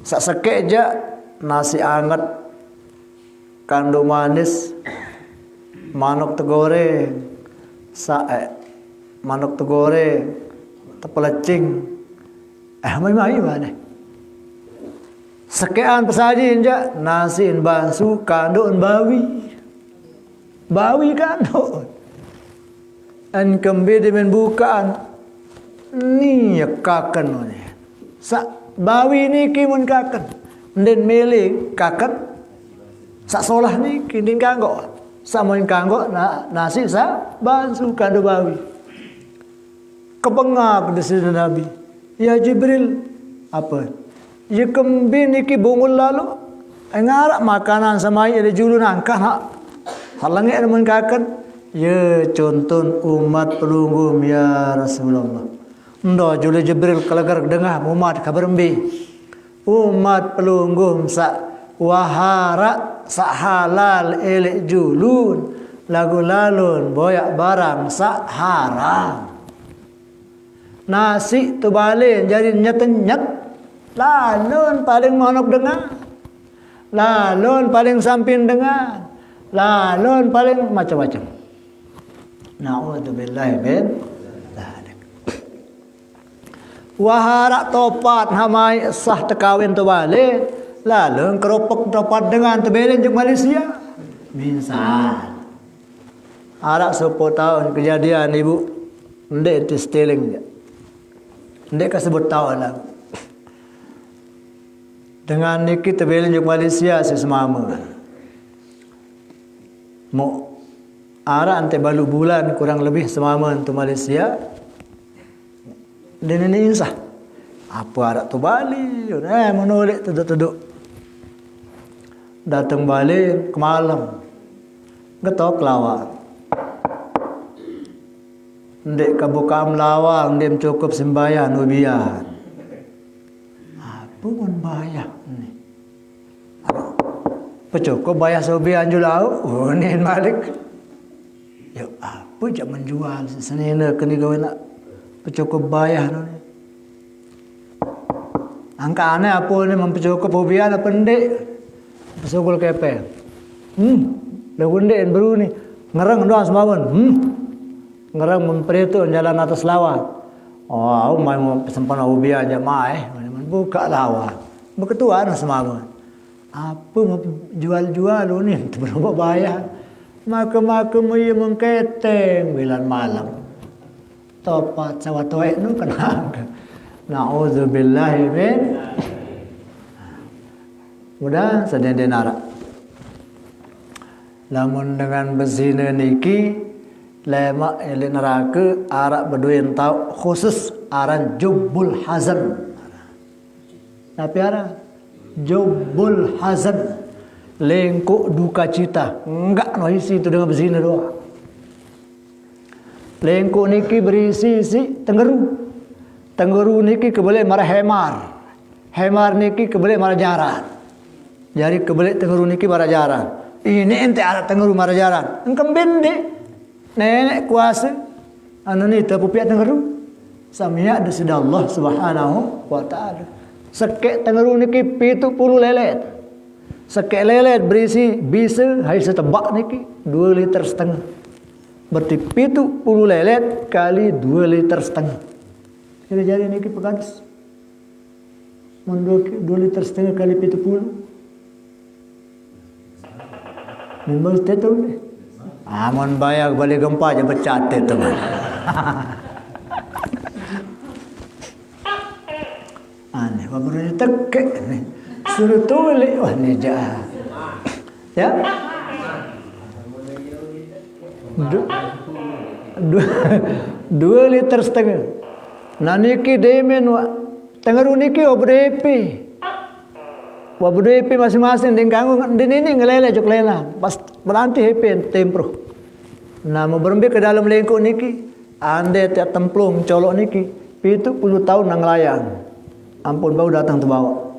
sak sekek je nasi anget kandu manis manuk tegoreng manuk tegoreng tepelecing mai mana sekean pesaji je nasi bansu kandu bawi kandu an kembali dengan bukaan ni kakan ni sa bawi ni kimun kakan den mele kakan sa solah ni kinin kanggo sa mun kanggo nasi sa bansu kado bawi kebengap di sini Nabi ya Jibril apa ya kembali ni ki bungul lalu ngarak makanan sama ada julun angkah halangi mun kakan ya contoh umat pelunggum ya Rasulullah. Ndo jule Jibril kalagar dengah umat kabar mbi. Umat pelunggum sa wahara sa halal elek julun lagu lalun boyak barang sa haram. Nasi tu balen jadi nyet-nyet. Lalun paling manok dengar. Lalun paling samping dengar. Lalun paling macam-macam. Na'udzubillahi min dzalik. Wahara topat hamai sah tekawin tu balik. Lalu keropok topat dengan tebelin juk Malaysia. Misal. Arak 10 tahun kejadian ibu ndek itu stealing je. Ndek kasebut tahun lah. Dengan niki tebelin juk Malaysia sesemama. Mau ara ante balu bulan kurang lebih semama untuk Malaysia. Dan ini insah. Apa arak tu balik? Menolak tuduk-tuduk. Datang balik ke malam. Getok lawak. Ndek kebuka melawang dia cukup sembahyang ubian. Apa pun bayar ni. Pecukup bayar subian juga. Oh ni Malik. Ya apa je menjual senina kini gawe nak pecukup bayar ni. Angka aneh apa ni mempercukup ubian apa ndek. Pesugul kepel. Lagu ndek baru ni ngerang doang semawan. Ngerang memperhitung jalan atas lawan. Oh, mai sempana ubi aja mai. Buka lawan. Berketuaan semawan. Apa mau jual-jual ni? Berapa bayar? Maka ia mengketeng bilan malam. Topat sawat toek nu kenapa? Na'udzubillahi min. Mudah sedang denara. Lamun dengan berzina niki lemak elin neraka arak berduin tau khusus aran jubbul hazan. Tapi aran jubbul hazan lengkuk duka cita. Enggak no isi itu dengan berzina doang. Lengkuk niki berisi isi tenggeru. Tenggeru niki keboleh marah hemar. Hemar niki keboleh marah jaran. Jadi keboleh tenggeru niki marah jaran. Ini ente ada tenggeru marah jaran. Engkau bende nenek kuasa. Anu ni terpupiat tenggeru. Samia desida Allah Subhanahu wa taala. Sekek tenggeru niki 70 lelet. Sekek lelet berisi bisa hai setebak niki 2,5 liter. Berarti 70 lelet kali 2,5 liter. Jadi niki pegadus. Mun 2,5 liter kali 70. Memang itu ni. Aman bayar balik gempa je bercatat teman. Aneh, baru ni tekek ni. Suruh tulis wah ni jah. Ya. 2,5 liter. Naniki demen wa tengaru niki obrepe. Wabudepi masing-masing ding kanggo ini ngelele jok lena pas beranti hepen tempro. Nah mau berembi ke dalam lengkuk niki ande tiap templung colok niki 70 tahun nang layang. Ampun bau datang terbawa.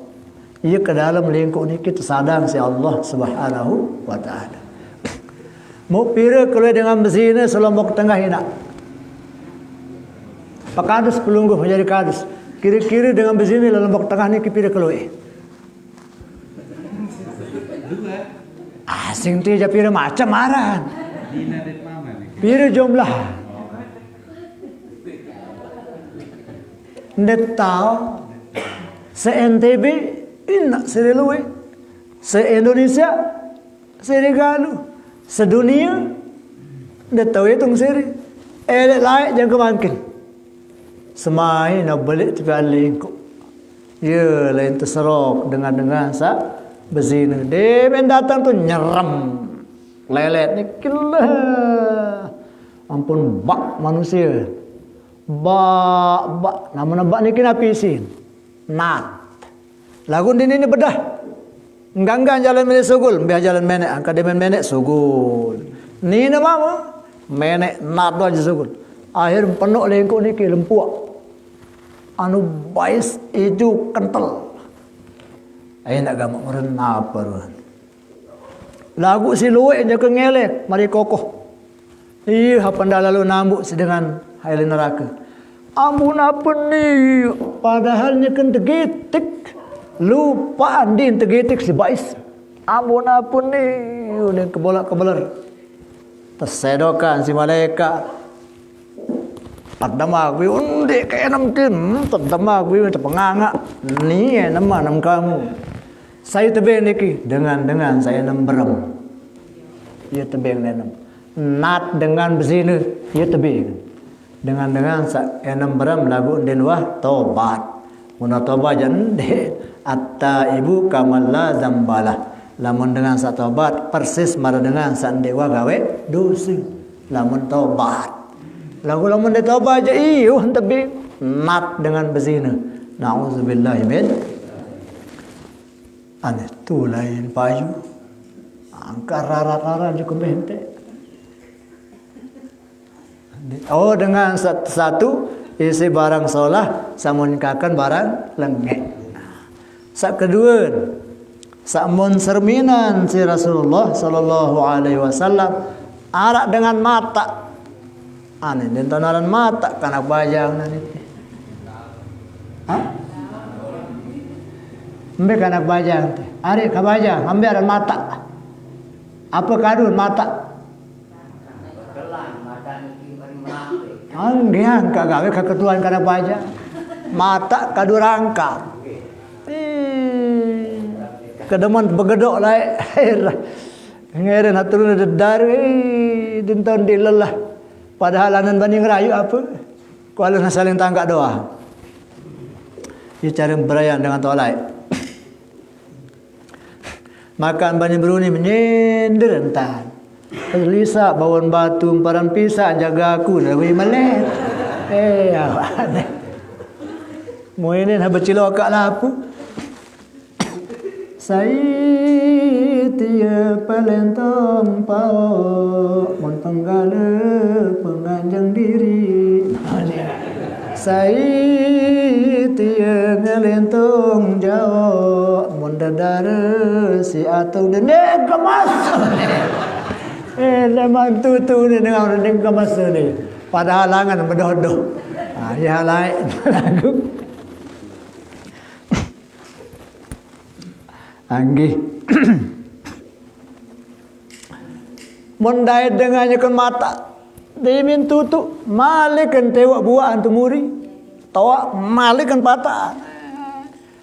Ia ke dalam lengkuk niki tersadang si Allah Subhanahu wa taala. Mau pira keluar dengan berzina selombok tengah hina. Pakadus pelungguh menjadi kadus. Kira-kira dengan berzina lombok tengah niki pira keluar. Asing tu je pira macam aran. Pira jumlah. Ndet tahu se-NTB inak serelui. Se-Indonesia serigalu. Sedunia ndet tahu itu seri. Elek laik jangan kemangkin. Semai nak balik tapi alingku. Ya lain terserok dengan sa berzina. Dia datang tu nyeram lelet ni kilah. Ampun bak manusia. Bak nama bak ni kena pisin. Nat. Lagu ini bedah. Enggang jalan menek sugul, biar jalan menek angka dia menek sugul. Ni nama apa? Menek nat do aja sugul. Akhir penuh lengkuk ni ke lempuak. Anu bais itu kental. Ayah nak gamak merena apa ruan. Lagu si luwe je ke ngelek, mari kokoh. Iya hapanda lalu nambuk sedengan haile neraka. Ampun apa ni? Padahalnya kan tegetik. Lupa andin tegetik si bais. Ampun apa ni? Udah kebolak-kebeler. Tersedokan si malaikat. Tadama gue undi ke enam tim. Tadama gue macam pengangak. Ni nama kamu. Saya tebeng niki dengan saya enam berem. Ia tebeng enam. Nat dengan berzina ia tebeng. Dengan sa enam berem lagu denwah tobat. Muna tobat jande atta ibu kamalla zambalah. Lamun dengan sa tobat persis mara dengan sa dewa gawe dosa. Lamun tobat. Lamun dia tobat je tebeng. Nat dengan berzina. Nauzubillahi min. Aneh tu lain payu. Angka rara-rara di kumente. Oh, dengan satu isi barang solah samun kakan barang lengek. Sak kedua, samun serminan si Rasulullah sallallahu alaihi wasallam arak dengan mata. Ane den tonaran mata kana bajang nani. Hah? Ambe kana bajang teh. Ari ka bajang ambe aran mata. Apa kadun mata? Anggian kagawe kaketuan kana bajang. Mata kadu rangka. Kedeman begedok lae. Ngeren haturun dedar dinton dilelah. Padahal anan banding rayu apa? Kuala saling tangkak doa. Ia cara berayan dengan tolai. Makan banding beruni menyender entan. Lisa bawon batu paran pisah jaga aku dah bagi melek. Awak. Mu ini nak bercilokak lah apa? Saya pelentong pau mun penggala penganjang diri. Saya ngelentong jauh mun dadar si atau dene kemas. Leman tutu ni dengan orang kemas ni. Pada halangan berdodo. Ya lain lagu. Anggi. Mondai dengannya kan mata. Dimin tutu malikan tewak buah antu muri. Tawa malikan patah.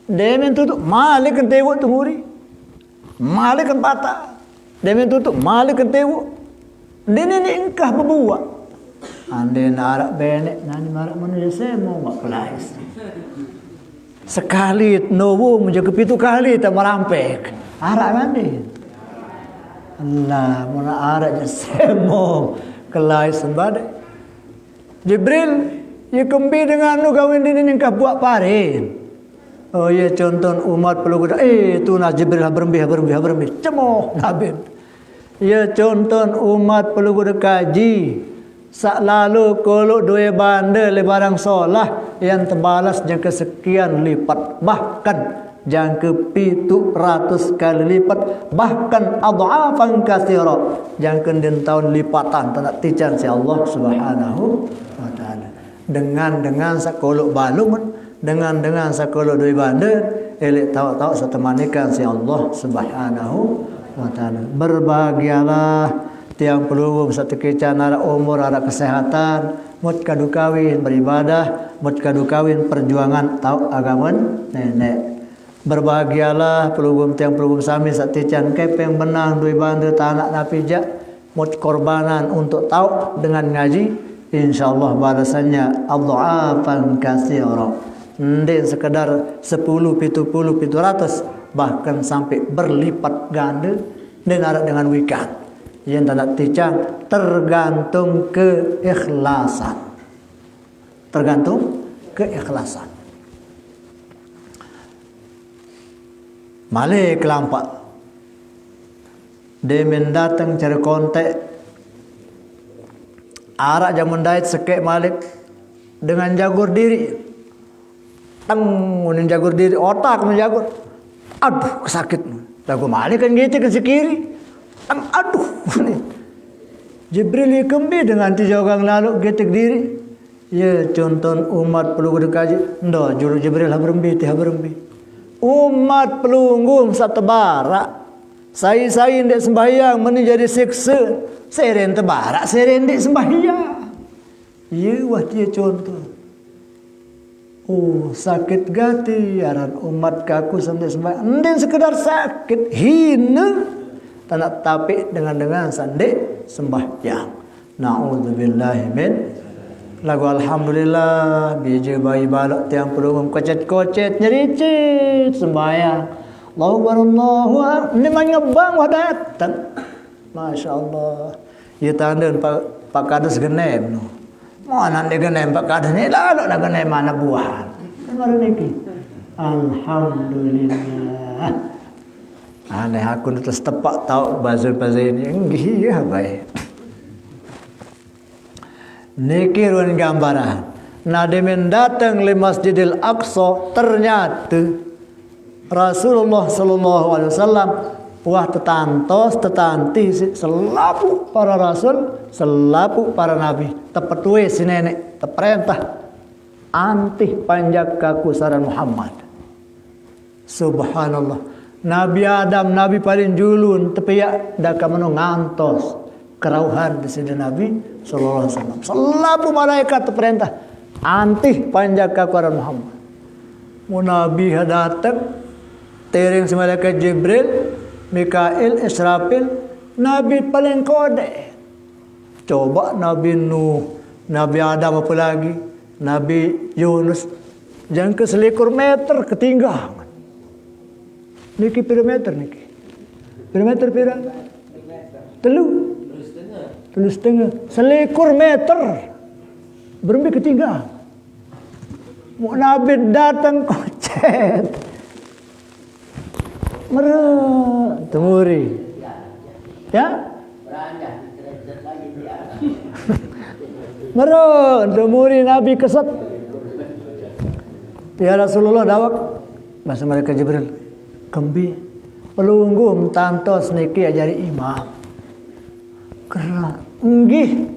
Dimin tutu malikan tewak tu muri. Malikan patah. Dimin tutu malikan tewak. Dini ni engkah berbuah. Ande narak benek nani marak manusia mau mak kelais. Sekali nowo menjaga pitu kali tak merampek. Arak mandi. Allah muna arak je semo kelai sembadai. Jibril ia kembi dengan nu kawin dini engkau buat parin. Oh ya contoh umat perlu guna. Tu nak Jibril berembi. Cemoh nabin. Ya contoh umat perlu guna kaji. Sak lalu kalau dua banda le barang solah yang terbalas jangka sekian lipat, bahkan jangka 700 kali lipat, bahkan adhafan katsira jangka den tahun lipatan tak tican si Allah Subhanahu wa taala. Dengan sakolok balung, dengan sakolok dua banda elek tahu satemanikan si Allah Subhanahu wa taala. Berbahagialah tiang peluru satu kecan ada umur ada kesehatan mut kadu kawin beribadah mut kadu kawin perjuangan tahu agama nenek. Berbahagialah peluru tiang peluru sami satu kecan kepeng benang dui banda tanak napijak mut korbanan untuk tahu dengan ngaji insyaallah balasannya adhafan katsira. Ndek sekedar 10 70 700 bahkan sampai berlipat ganda dan ada dengan wikan. Yang tak ticang tergantung keikhlasan. Tergantung keikhlasan. Malik kelampak. Dia mendatang cari kontak. Arak jamun dait sekek Malik dengan jagur diri. Tang jagur diri otak menjagur. Aduh kesakit. Lagu Malik kan gitu ke kiri. Aduh, Jibril kembi dengan 3 orang lalu getek diri. Ya contoh umat perlu dikaji. Nda juru Jibril berembi. Umat pelunggum satu barak. Saya ndek sembahyang menjadi siksa. Seren tebarak, seren ndek sembahyang. Ya wah dia contoh. Oh sakit gati aran umat kaku sampai sembahyang. Ndek sekedar sakit hina. Tak nak tapik dengan sandek sembahyang. Na'udzubillahi min. Lagu alhamdulillah bija bayi balak tiang perlu kocet nyericit sembahyang. Allahu akbar. Ni mengebang wadat. Masya-Allah. Ya tanda pak kades genem no. Mana dia genem pak kades ni lalu nak genem mana buah. Baru niki. Alhamdulillah. Aneh aku nak tepak tahu bazar ini enggih ya baik. Niki run gambaran. Nademen datang le Masjidil Aqsa, ternyata Rasulullah sallallahu alaihi wasallam wah tetantos tetanti selapu para rasul, selapu para nabi. Tepetue si nenek teperintah antih panjak kakusaran Muhammad. Subhanallah. Nabi Adam, Nabi paling julun tepiak daka mano ngantos kerauhan di sini Nabi sallallahu alaihi wasallam. Selapu malaikat teperintah antih panjak kakusaran Muhammad. Mu Nabi datang tering si malaikat Jibril, Mikail, Israfil, Nabi paling kode. Coba Nabi Nuh, Nabi Adam apa lagi, Nabi Yunus, jangan ke selikur meter ketinggalan. Niki pira meter niki? Pira meter pira? Telu setengah. Selikur meter. Berembi ketinggalan. Mau Nabi datang kocet. Merah, temuri. Ya? Merah, temuri Nabi kesat. Ya Rasulullah dawak. Bahasa mereka Jibril. Kembi, pelunggum tantos niki ajari imam. Kerana, enggih.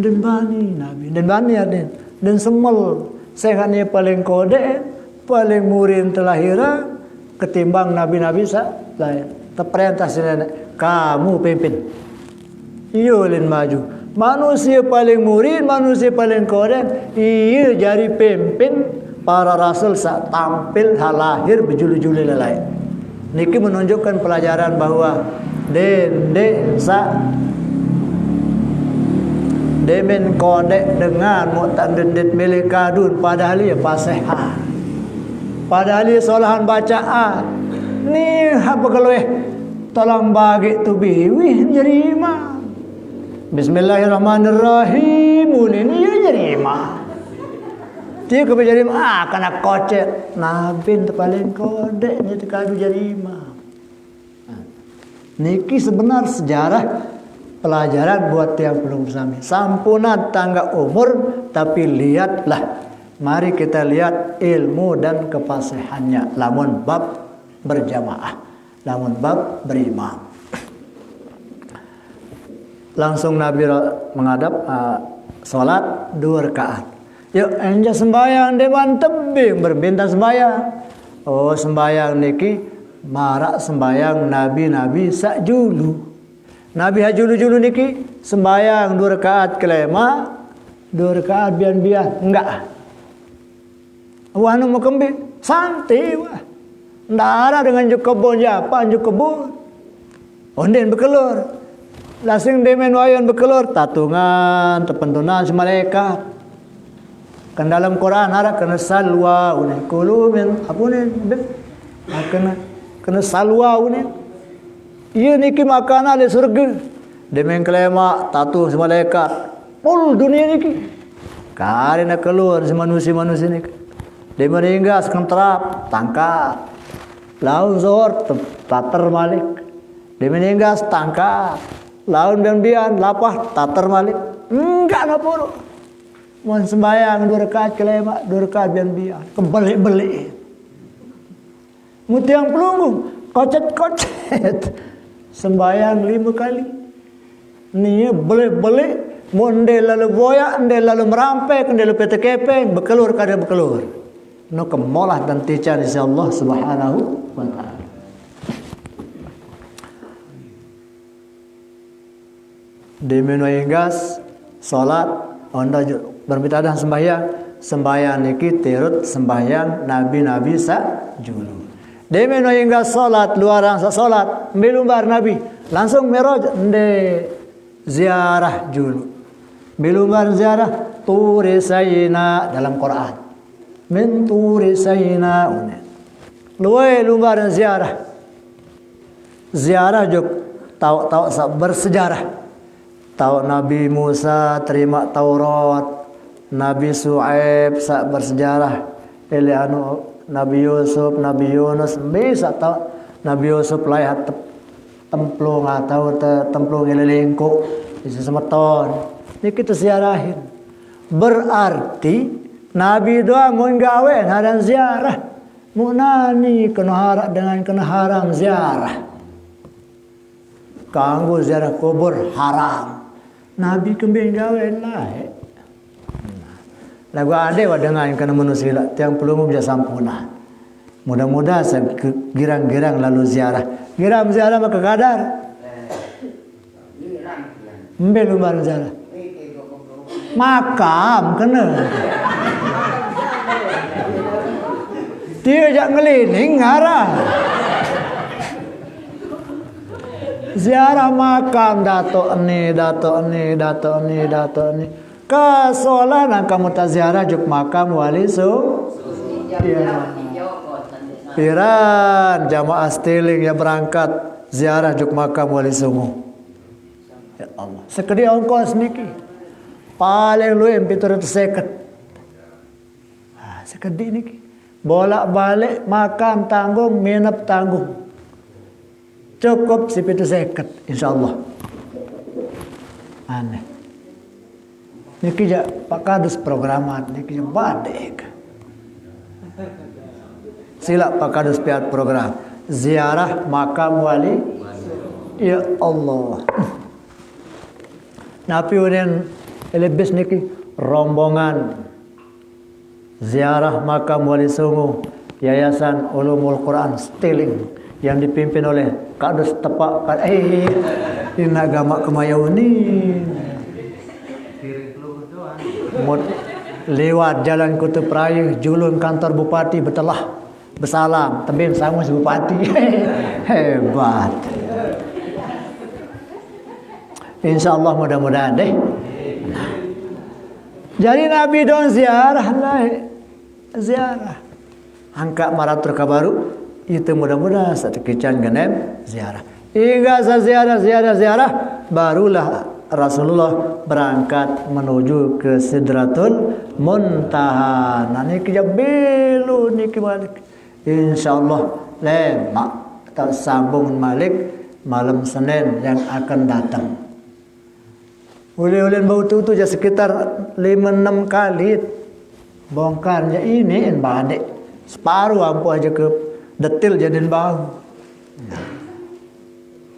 Dan bani Nabi, dan bani adin, dan semel. Saya hanya paling kode, paling murin telahiran. Ketimbang nabi-nabi lain. Terperintah si nenek, kamu pimpin. Yulin maju. Manusia paling murid, manusia paling koden. Iya jari pimpin para rasul saat tampil halahir berjuli-juli lain. Niki menunjukkan pelajaran bahwa demen kodek dengan mu'tadendit milik kadun padahal ia pasehan. Padahal ia solahan bacaan. Ni apa kalau tolong bagi tu biwih jadi imam. Bismillahirrahmanirrahim. Ini jadi imam. Dia kepada imam. Kena kocet. Nabi paling kodek ni tekadu jadi imam. Niki sebenar sejarah pelajaran buat yang belum bersami. Sampunat tangga umur, tapi lihatlah. Mari kita lihat ilmu dan kefasihannya. Lamun bab berjamaah, lamun bab berimam. Langsung Nabi menghadap salat 2 rakaat. Yuk enja sembayang dewan tebing berbintang sembayang. Oh sembayang niki marak sembayang nabi-nabi sak julu. Nabi hajulu-julu niki sembayang 2 rakaat kelema, 2 rakaat bian-bian. Enggak. Wah nu mau kembi santai wah. Ndara dengan juk kebun japa juk kebun. Onden bekelur. Lasing demen wayon bekelur tatungan tepentunan si malaikat. Kan dalam Quran ada kena salwa unen kulumin apunen kena salwa unen. Iya niki makanan di surga. Demen kelema tatu si malaikat. Pul dunia niki. Karena keluar si manusia-manusia niki. Dia meninggas kentrap, tangkap. Laun zohor, tater malik. Dia meninggas, tangkap. Laun bian-bian, lapah, tater malik. Enggak napur. Mohon sembayang 2 rakaat kelema, 2 rakaat bian-bian. Kebalik-balik. Mutiang pelunggung, kocet-kocet. Sembayang 5 kali. Nia balik-balik. Monde lalu boyak, ende lalu merampek, ende lalu pete kepeng. Bekelur kada bekelur. No kemolah dan tican insyaallah subhanahu wa ta'ala. Demeno inggas salat onda berbitadah sembahyang niki tirut sembahyang nabi-nabi sak julu. Demeno inggas salat luaran sa salat belumbar nabi langsung miraj ende ziarah julu. Belumbar ziarah Turi Sayina dalam Quran. Min Turi Sayina unen. Luai lumbar ziarah. Ziarah juk tahu bersejarah. Tahu Nabi Musa terima Taurat, Nabi Su'aib sak bersejarah. Elianu Nabi Yusuf, Nabi Yunus bisa tahu Nabi Yusuf layak templung atau templung elelengko Isi semeton. Ini kita ziarahin. Berarti Nabi doa mau gawe haran ziarah. Mu nani kena haram dengan kena haram ziarah. Kanggo ziarah kubur haram. Nabi kembing gawe lah. Lagu ada wa dengan kena manusia tiang pelungu bisa sampuna. Mudah-mudahan girang-girang lalu ziarah. Girang ziarah maka kadar. Mbel lumbar ziarah. Makam kena. Dia jak ngeliling ngarah. Ziarah makam dato ni. Kesolan kamu tak ziarah juk makam wali ya. Piran jamaah stiling yang berangkat ziarah juk makam wali songo. Ya Allah. Sekedi ongkos niki. Paling lu yang 750. Sekedi niki. Bolak-balik makam tanggung, minap tanggung. Cukup si 750 insyaallah. Aneh. Niki ja Pak Kadus programat niki ja badek. Sila Pak Kadus piat program ziarah makam wali. Ya Allah. Napi unen elebis niki rombongan ziarah makam wali Songo Yayasan Ulumul Quran Stiling yang dipimpin oleh Kadus Tepak ini agama kemayaunin lewat jalan Kutub Raya julun kantor bupati betelah bersalam tebing sangus bupati hebat. Insyaallah mudah-mudahan deh. Jadi Nabi don ziarah lah, ziarah. Angka maratur kabaru itu mudah-mudahan satu kican genem ziarah. Hingga ziarah barulah Rasulullah berangkat menuju ke Sidratul Muntaha. Nah niki jabilu niki balik. Insyaallah lemak tersambung balik malam Senin yang akan datang. Ulin bau tu je sekitar 5-6 kali bongkarnya ini badek separuh ampu aja ke detil jadiin bau.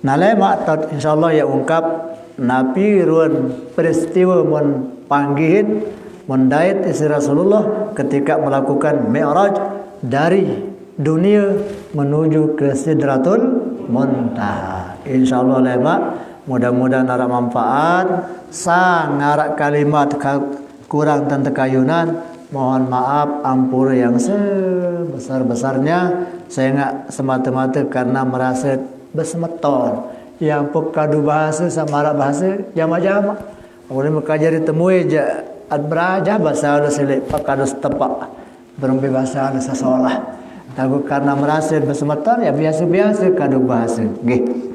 Nah lemak tot insyaallah ya ungkap napi ruan peristiwa mon panggihin mendait isi Rasulullah ketika melakukan Mi'raj dari dunia menuju ke Sidratul Muntaha. Insyaallah lemak mudah-mudahan ada manfaat. Sang ngarak kalimat kurang tentang kayunan, mohon maaf ampura yang sebesar-besarnya. Saya enggak semata-mata karena merasa bersemeton. Yang pekadu bahasa sama arah bahasa jama-jama. Kemudian mengajari temui je beraja bahasa halus silik pekadu tepak. Berumbi bahasa halus sesolah. Tapi karena merasa bersemeton ya biasa-biasa kadu bahasa. Nggih.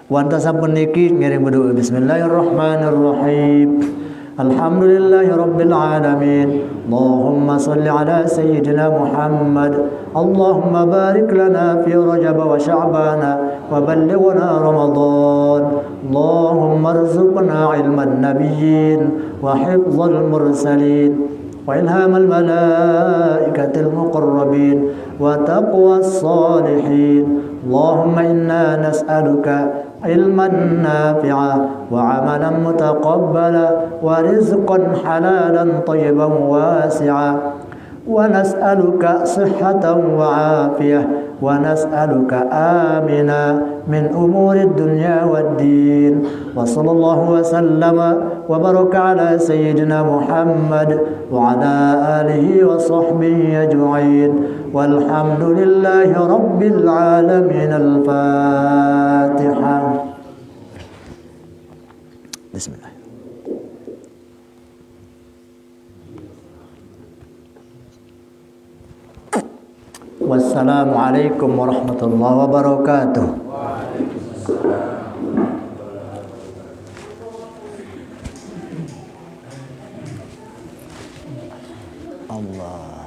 Wanta sampun niki ngiring berdoa. Bismillahirrahmanirrahim. Alhamdulillahi rabbil alamin. Allahumma salli ala sayyidina Muhammad. Allahumma barik lana fi Rajab wa Sya'ban wa ballighna Ramadan. Allahumma arzuqna ilman nabiyyin wa hifdzal mursalin wa ilhamal malaikatil muqarrabin wa taqwas salihin. Allahumma inna nas'aluka علما نافعا وعملا متقبلا ورزقا حلالا طيبا واسعا ونسألك صحة وعافية ونسألك آمنا من أمور الدنيا والدين وصلى الله وسلم وبارك على سيدنا محمد وعلى آله وصحبه أجمعين والحمد لله رب العالمين. الفاتحة. بسم الله. Wassalamualaikum warahmatullahi wabarakatuh. Allah.